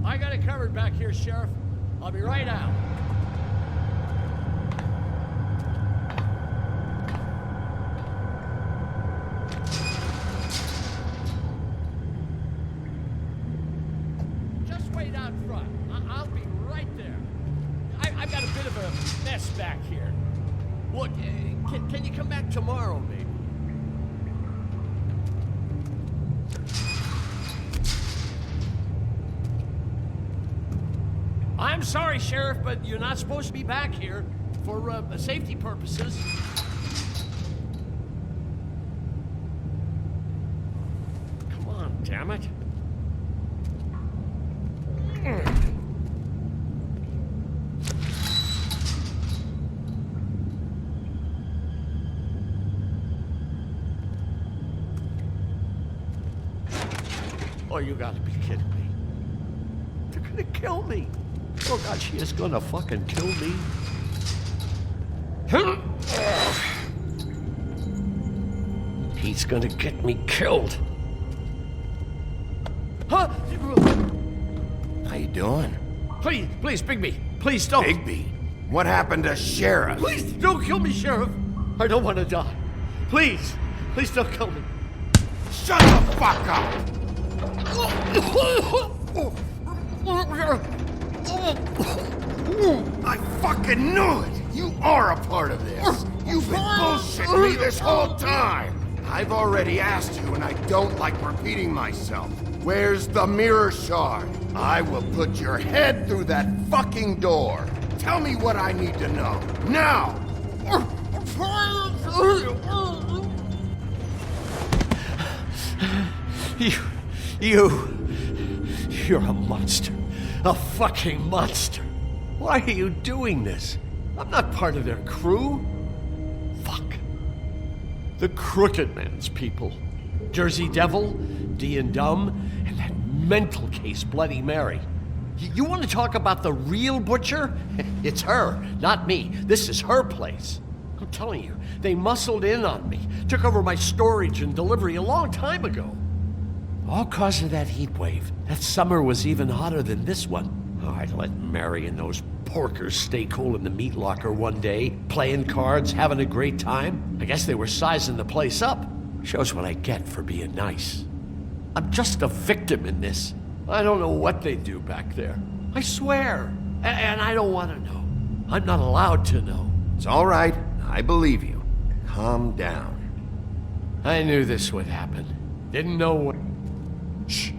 Q: I got it covered back here, Sheriff. I'll be right out. Just wait out front. I'll be right there. I've got a bit of a mess back here. Look, can you come back tomorrow, maybe? I'm sorry, Sheriff, but you're not supposed to be back here for safety purposes. Come on, damn it. Oh, you gotta be kidding me. They're gonna kill me. Oh, God, she is gonna fucking kill me. He's gonna get me killed. Huh?
A: How you doing?
Q: Please, Bigby. Please don't.
A: Bigby? What happened to Sheriff?
Q: Please don't kill me, Sheriff. I don't want to die. Please don't kill me.
A: Shut the fuck up! I fucking knew it! You are a part of this! You've been bullshitting me this whole time! I've already asked you and I don't like repeating myself. Where's the mirror shard? I will put your head through that fucking door. Tell me what I need to know. Now!
Q: You're a monster. A fucking monster. Why are you doing this? I'm not part of their crew. Fuck. The Crooked Man's people. Jersey Devil, D and Dumb, and that mental case, Bloody Mary. You want to talk about the real butcher? It's her, not me. This is her place. I'm telling you, they muscled in on me, took over my storage and delivery a long time ago. All cause of that heat wave. That summer was even hotter than this one. Oh, I'd let Mary and those porkers stay cool in the meat locker one day, playing cards, having a great time. I guess they were sizing the place up. Shows what I get for being nice. I'm just a victim in this. I don't know what they do back there. I swear. And I don't want to know. I'm not allowed to know.
A: It's all right. I believe you. Calm down.
Q: I knew this would happen. Didn't know what... Shh.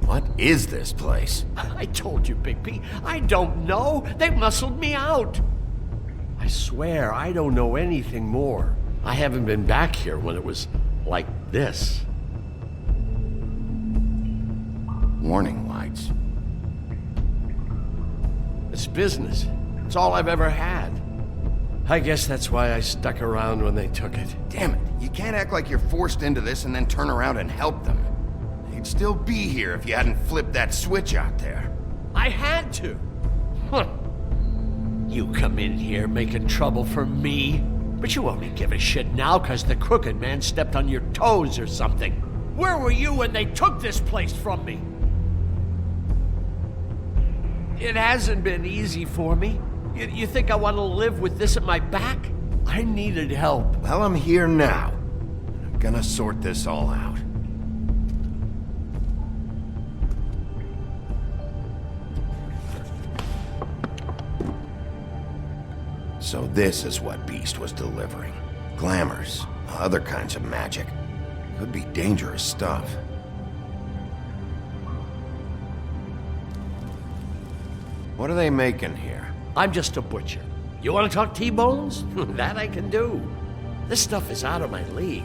A: What is this place?
Q: I told you, Bigby. I don't know. They muscled me out. I swear, I don't know anything more. I haven't been back here when it was like this.
A: Warning lights.
Q: It's business. It's all I've ever had. I guess that's why I stuck around when they took it.
A: Damn it. You can't act like you're forced into this and then turn around and help them. They'd still be here if you hadn't flipped that switch out there.
Q: I had to. Huh. You come in here making trouble for me, but you only give a shit now because the Crooked Man stepped on your toes or something. Where were you when they took this place from me? It hasn't been easy for me. You think I want to live with this at my back? I needed help.
A: Well, I'm here now. I'm gonna sort this all out. So this is what Beast was delivering. Glamours, other kinds of magic. Could be dangerous stuff. What are they making here?
Q: I'm just a butcher. You want to talk T-bones? That I can do. This stuff is out of my league.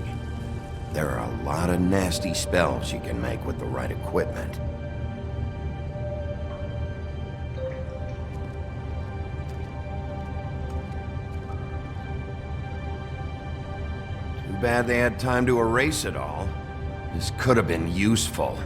A: There are a lot of nasty spells you can make with the right equipment. Too bad they had time to erase it all. This could have been useful.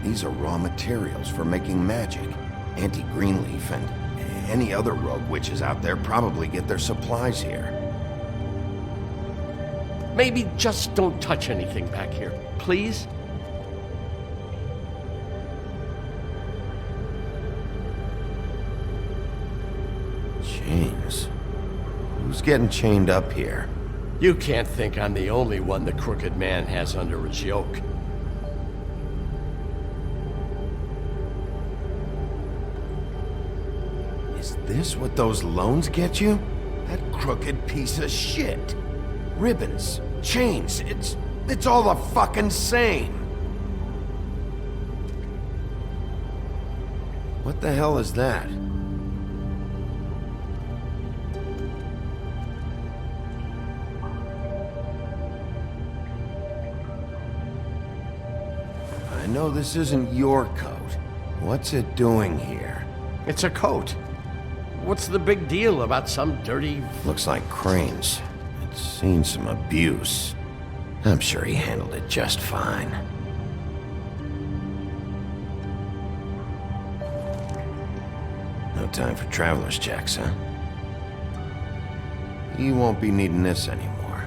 A: These are raw materials for making magic. Auntie Greenleaf and any other rogue witches out there probably get their supplies here.
Q: Maybe just don't touch anything back here, please?
A: Chains. Who's getting chained up here?
Q: You can't think I'm the only one the Crooked Man has under his yoke.
A: Is this what those loans get you? That crooked piece of shit. Ribbons, chains, it's all the fucking same. What the hell is that? I know this isn't your coat. What's it doing here?
Q: It's a coat. What's the big deal about some dirty...
A: Looks like Crane's. It's seen some abuse. I'm sure he handled it just fine. No time for traveler's checks, huh? You won't be needing this anymore.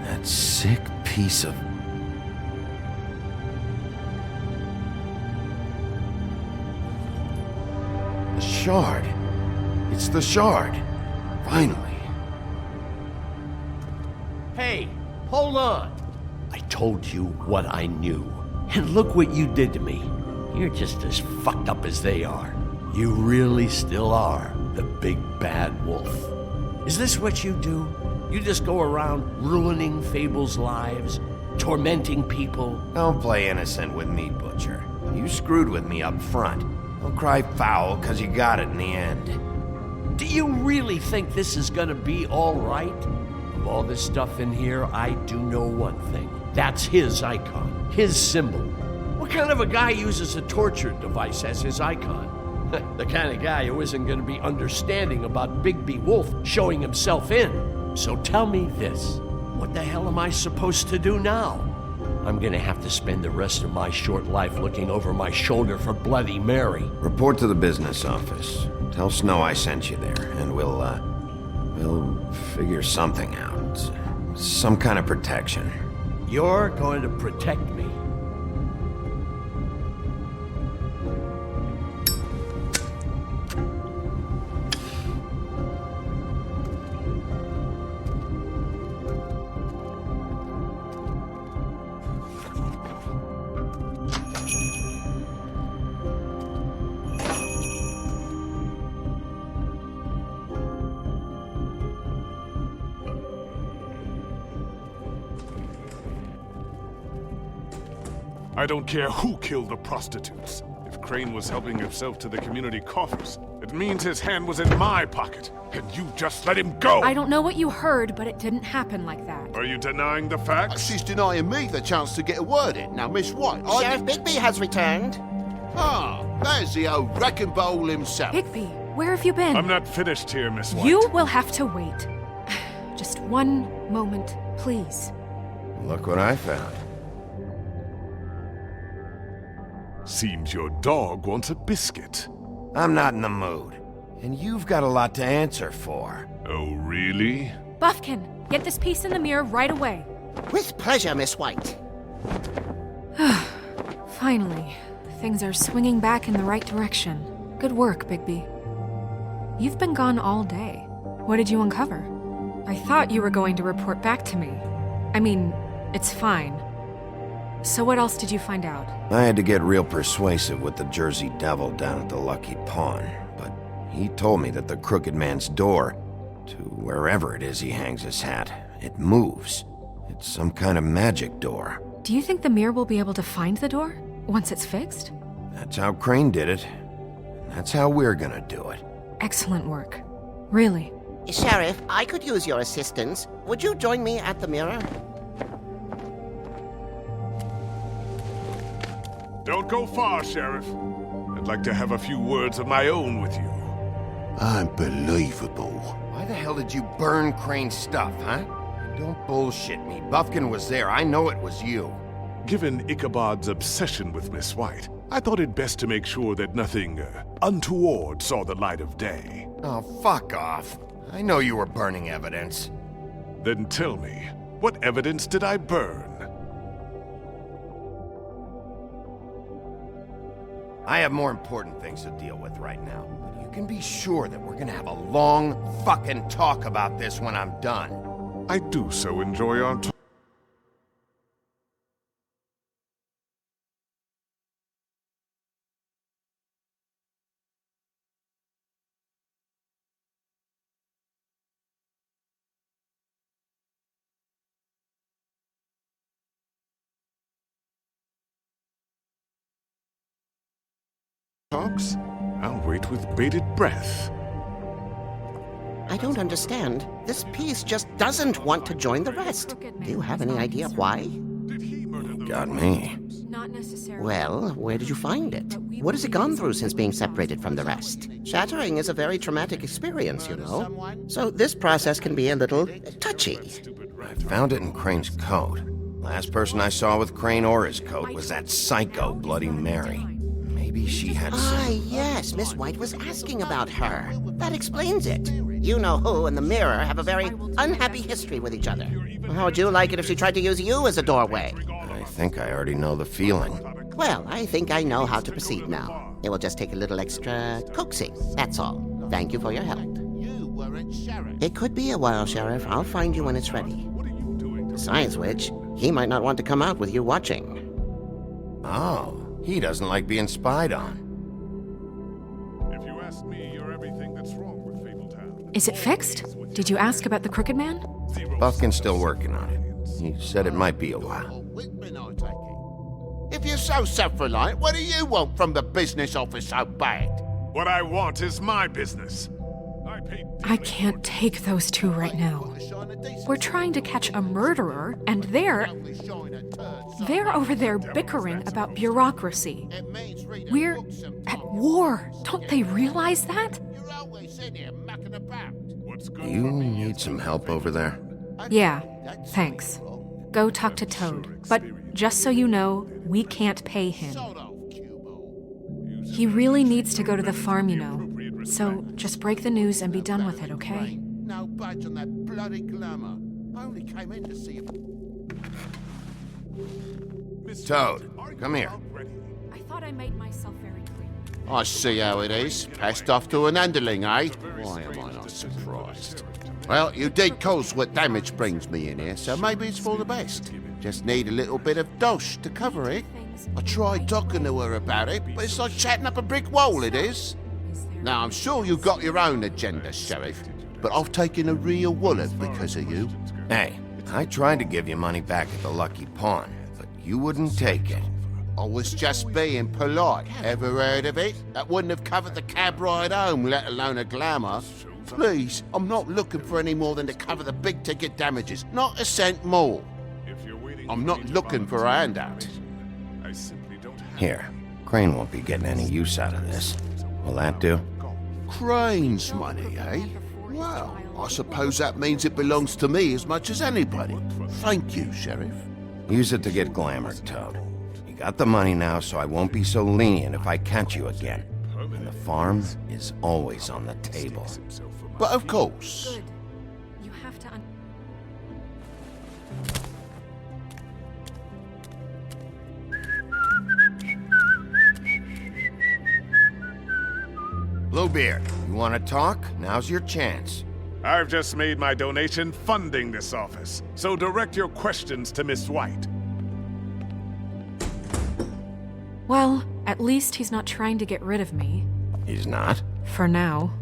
A: That sick piece of... The shard. It's the shard. Finally.
Q: Hey, hold on. I told you what I knew. And look what you did to me. You're just as fucked up as they are. You really still are the big bad wolf. Is this what you do? You just go around ruining Fable's lives, tormenting people?
A: Don't play innocent with me, Butcher. You screwed with me up front. Don't cry foul, 'cause you got it in the end.
Q: Do you really think this is gonna be all right? Of all this stuff in here, I do know one thing. That's his icon, his symbol. What kind of a guy uses a torture device as his icon? The kind of guy who isn't gonna be understanding about Bigby Wolf showing himself in. So tell me this, what the hell am I supposed to do now? I'm gonna have to spend the rest of my short life looking over my shoulder for Bloody Mary.
A: Report to the business office. Tell Snow I sent you there, and we'll figure something out. Some kind of protection.
Q: You're going to protect me.
R: I don't care who killed the prostitutes. If Crane was helping himself to the community coffers, it means his hand was in my pocket, and you just let him go!
D: I don't know what you heard, but it didn't happen like that.
R: Are you denying the facts?
B: She's denying me the chance to get a word in. Now, Miss White,
C: Sheriff Bigby has returned.
B: Ah, there's the old wrecking bowl himself.
D: Bigby, where have you been?
R: I'm not finished here, Miss White.
D: You will have to wait. Just one moment, please.
A: Look what I found.
R: Seems your dog wants a biscuit.
A: I'm not in the mood. And you've got a lot to answer for.
R: Oh, really?
D: Buffkin, get this piece in the mirror right away.
C: With pleasure, Miss White.
D: Finally, things are swinging back in the right direction. Good work, Bigby. You've been gone all day. What did you uncover? I thought you were going to report back to me. I mean, it's fine. So what else did you find out?
A: I had to get real persuasive with the Jersey Devil down at the Lucky Pawn, but he told me that the Crooked Man's door, to wherever it is he hangs his hat, it moves. It's some kind of magic door.
D: Do you think the mirror will be able to find the door once it's fixed?
A: That's how Crane did it. And that's how we're gonna do it.
D: Excellent work. Really.
C: Sheriff, I could use your assistance. Would you join me at the mirror?
R: Don't go far, Sheriff. I'd like to have a few words of my own with you.
B: Unbelievable.
A: Why the hell did you burn Crane's stuff, huh? Don't bullshit me. Buffkin was there. I know it was you.
R: Given Ichabod's obsession with Miss White, I thought it best to make sure that nothing untoward saw the light of day.
A: Oh, fuck off. I know you were burning evidence.
R: Then tell me, what evidence did I burn?
A: I have more important things to deal with right now. But you can be sure that we're gonna have a long fucking talk about this when I'm done.
R: I do so enjoy our talk. Talks? I'll wait with bated breath.
C: I don't understand. This piece just doesn't want to join the rest. Do you have any idea why?
A: Got me.
D: Not necessarily.
C: Well, where did you find it? What has he gone through since being separated from the rest? Shattering is a very traumatic experience, you know. So this process can be a little touchy.
A: I found it in Crane's coat. Last person I saw with Crane or his coat was that psycho Bloody Mary. Maybe she had some...
C: Yes, Miss White was asking about her. That explains it. You know who and the Mirror have a very unhappy history with each other. How would you like it if she tried to use you as a doorway?
A: I think I already know the feeling.
C: Well, I think I know how to proceed now. It will just take a little extra coaxing, that's all. Thank you for your help. It could be a while, Sheriff. I'll find you when it's ready. Besides which, he might not want to come out with you watching.
A: Oh, he doesn't like being spied on.
R: If you ask me, you're everything that's wrong with Fabletown.
D: Is it fixed? Did you ask about the Crooked Man?
A: Buffkin's still working on it. He said it might be a while.
B: If you're so self-reliant, what do you want from the business office so bad?
R: What I want is my business.
D: I can't take those two right now. We're trying to catch a murderer, and they're over there bickering about bureaucracy. We're at war. Don't they realize that?
A: Do you need some help over there?
D: Yeah, thanks. Go talk to Toad. But just so you know, we can't pay him. He really needs to go to the farm, you know. So just break the news and be done with it, okay?
B: No budge on that bloody glamour. I only came in to see him.
A: Toad, come here.
D: I thought I made myself very clear.
B: I see how it is. Passed off to an underling, eh? Why am I not surprised? Well, you did cause what damage brings me in here, so maybe it's for the best. Just need a little bit of dosh to cover it. I tried talking to her about it, but it's like chatting up a brick wall, it is. Now, I'm sure you've got your own agenda, Sheriff, but I've taken a real wallet because of you.
A: Hey, I tried to give you money back at the Lucky Pawn, but you wouldn't take it.
B: I was just being polite. Ever heard of it? That wouldn't have covered the cab ride home, let alone a glamour. Please, I'm not looking for any more than to cover the big-ticket damages. Not a cent more. I'm not looking for a handout.
A: Here, Crane won't be getting any use out of this. Will that do?
B: Crane's money, eh? Well, I suppose that means it belongs to me as much as anybody. Thank you, Sheriff.
A: Use it to get glamored, Toad. You got the money now, so I won't be so lenient if I catch you again. And the farm is always on the table.
B: But of course.
D: Good. You have to
A: Bluebeard, you want to talk? Now's your chance.
R: I've just made my donation funding this office, so direct your questions to Miss White.
D: Well, at least he's not trying to get rid of me.
A: He's not?
D: For now.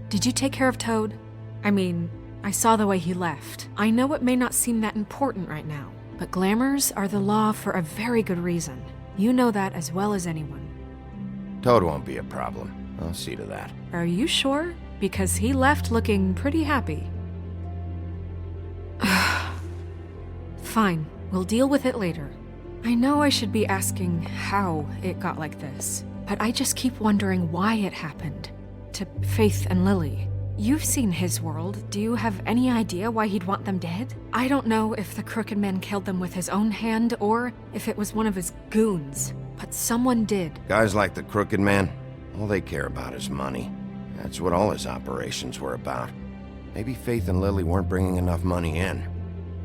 D: Did you take care of Toad? I mean, I saw the way he left. I know it may not seem that important right now, but glamours are the law for a very good reason. You know that as well as anyone.
A: Toad won't be a problem. I'll see to that.
D: Are you sure? Because he left looking pretty happy. Fine, we'll deal with it later. I know I should be asking how it got like this, but I just keep wondering why it happened. To Faith and Lily. You've seen his world. Do you have any idea why he'd want them dead? I don't know if the Crooked Man killed them with his own hand or if it was one of his goons, but someone did.
A: Guys like the Crooked Man, all they care about is money. That's what all his operations were about. Maybe Faith and Lily weren't bringing enough money in.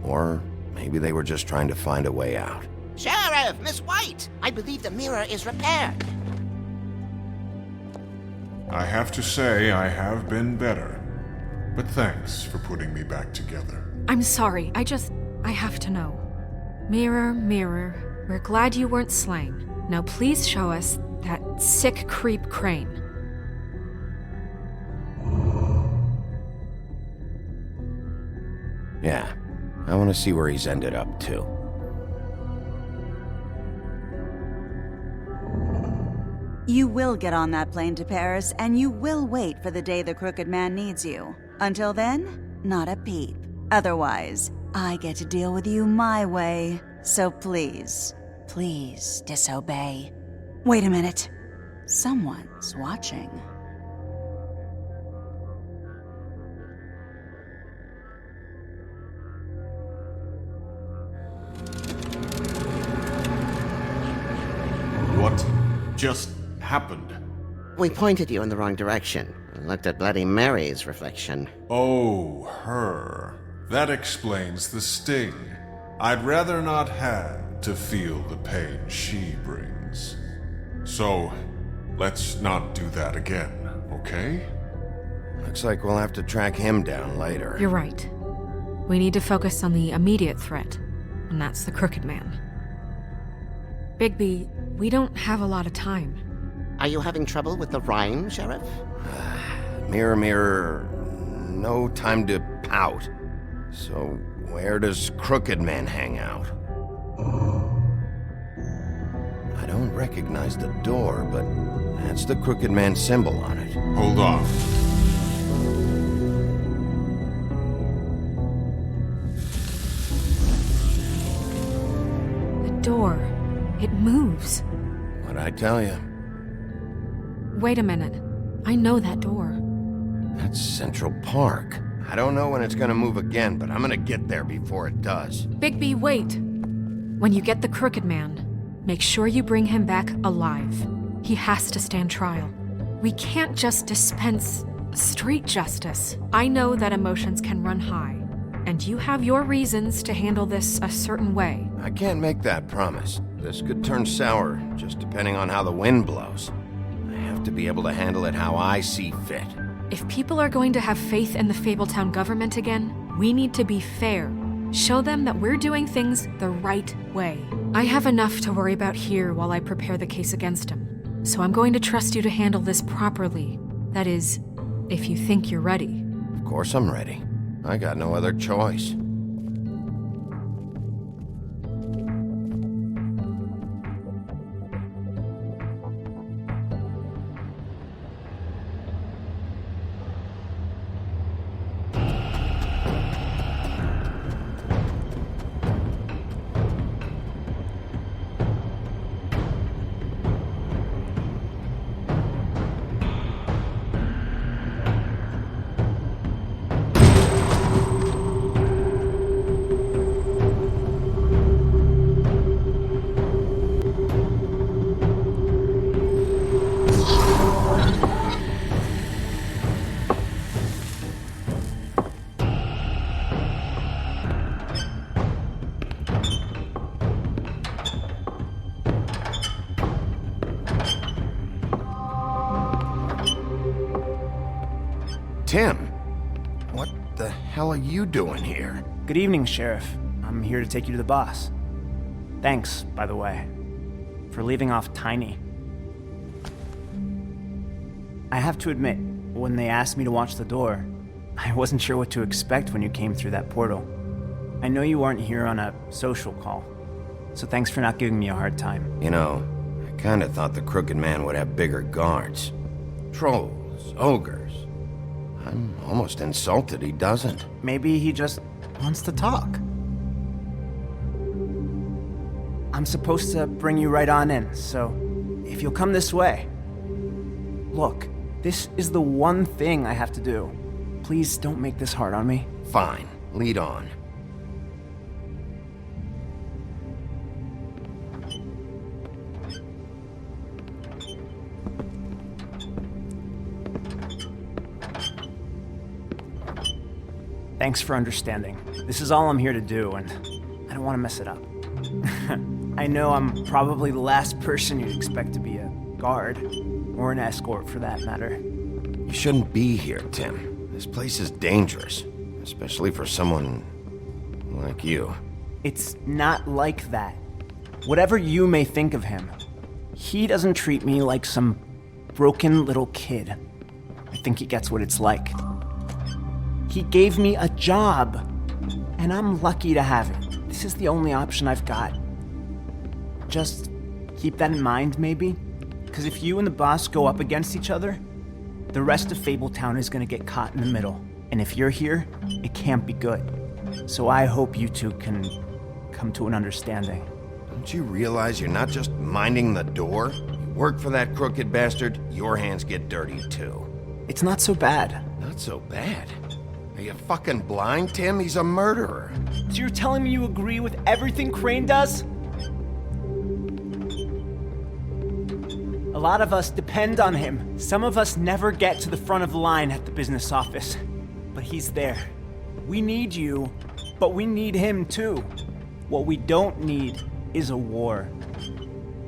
A: Or maybe they were just trying to find a way out.
C: Sheriff, Miss White, I believe the mirror is repaired.
S: I have to say I have been better. But thanks for putting me back together.
D: I'm sorry, I have to know. Mirror, mirror, we're glad you weren't slain. Now please show us that sick creep Crane.
A: Yeah, I want to see where he's ended up, too.
G: You will get on that plane to Paris, and you will wait for the day the Crooked Man needs you. Until then, not a peep. Otherwise, I get to deal with you my way. So please, please disobey. Wait a minute. Someone's watching.
F: What just happened?
C: We pointed you in the wrong direction and looked at Bloody Mary's reflection.
S: Oh, her. That explains the sting. I'd rather not have to feel the pain she brings. So, let's not do that again, okay?
A: Looks like we'll have to track him down later.
D: You're right. We need to focus on the immediate threat, and that's the Crooked Man. Bigby, we don't have a lot of time.
C: Are you having trouble with the rhyme, Sheriff?
A: Mirror, mirror, no time to pout. So, where does Crooked Man hang out? I don't recognize the door, but that's the Crooked Man symbol on it.
S: Hold on.
D: The door. It moves.
A: What'd I tell you?
D: Wait a minute. I know that door.
A: That's Central Park. I don't know when it's gonna move again, but I'm gonna get there before it does.
D: Bigby, wait! When you get the Crooked Man, make sure you bring him back alive. He has to stand trial. We can't just dispense street justice. I know that emotions can run high, and you have your reasons to handle this a certain way.
A: I can't make that promise. This could turn sour, just depending on how the wind blows. I have to be able to handle it how I see fit.
D: If people are going to have faith in the Fabletown government again, we need to be fair. Show them that we're doing things the right way. I have enough to worry about here while I prepare the case against him. So I'm going to trust you to handle this properly. That is, if you think you're ready.
A: Of course I'm ready. I got no other choice. Tim, what the hell are you doing here?
T: Good evening, Sheriff. I'm here to take you to the boss. Thanks, by the way, for leaving off Tiny. I have to admit, when they asked me to watch the door, I wasn't sure what to expect when you came through that portal. I know you weren't here on a social call, so thanks for not giving me a hard time.
A: You know, I kinda thought the Crooked Man would have bigger guards. Trolls, ogres. I'm almost insulted he doesn't.
T: Maybe he just wants to talk. I'm supposed to bring you right on in, so if you'll come this way. Look, this is the one thing I have to do. Please don't make this hard on me.
A: Fine, lead on.
T: Thanks for understanding. This is all I'm here to do, and I don't want to mess it up. I know I'm probably the last person you'd expect to be a guard, or an escort for that matter.
A: You shouldn't be here, Tim. This place is dangerous, especially for someone like you.
T: It's not like that. Whatever you may think of him, he doesn't treat me like some broken little kid. I think he gets what it's like. He gave me a job, and I'm lucky to have it. This is the only option I've got. Just keep that in mind, maybe? Because if you and the boss go up against each other, the rest of Fabletown is going to get caught in the middle. And if you're here, it can't be good. So I hope you two can come to an understanding.
A: Don't you realize you're not just minding the door? You Work for that crooked bastard, your hands get dirty too.
T: It's not so bad.
A: Not so bad? Are you fucking blind, Tim? He's a murderer.
T: So you're telling me you agree with everything Crane does? A lot of us depend on him. Some of us never get to the front of the line at the business office. But he's there. We need you, but we need him too. What we don't need is a war.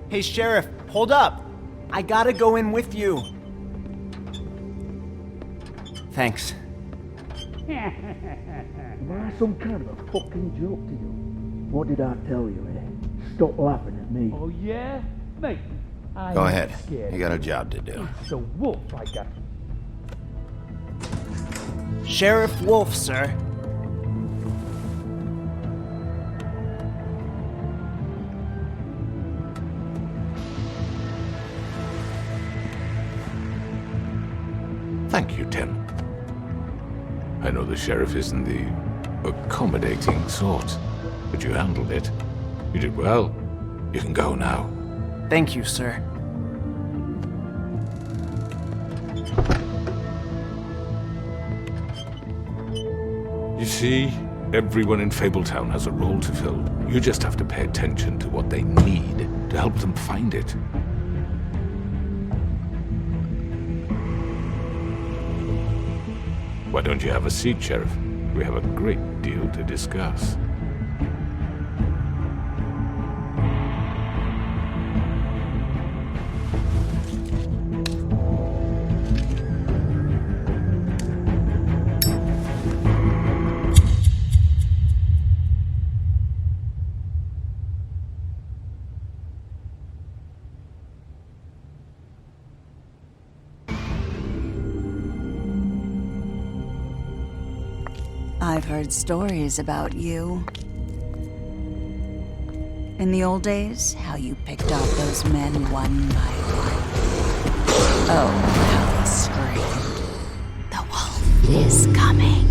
T: Hey, Sheriff, hold up. I gotta go in with you. Thanks.
U: Am I some kind of a fucking joke to you? What did I tell you, eh? Stop laughing at me.
O: Oh, yeah? Mate, I
A: Go
O: ain't
A: ahead.
O: scared.
A: You got a job to do.
O: It's the wolf I got.
T: Sheriff Wolf, sir.
V: Thank you, Tim. I know the sheriff isn't the accommodating sort, but you handled it. You did well. You can go now.
T: Thank you, sir.
V: You see, everyone in Fabletown has a role to fill. You just have to pay attention to what they need to help them find it. Why don't you have a seat, Sheriff? We have a great deal to discuss.
G: I've heard stories about you. In the old days, how you picked off those men one by one. Oh, how they screamed. The wolf is coming.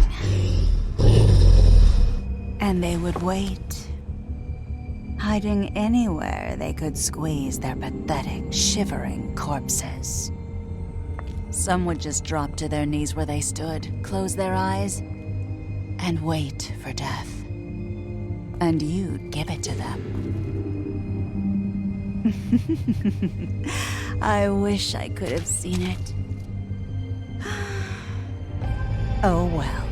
G: And they would wait, hiding anywhere they could squeeze their pathetic, shivering corpses. Some would just drop to their knees where they stood, close their eyes, and wait for death. And you'd give it to them. I wish I could have seen it. Oh well.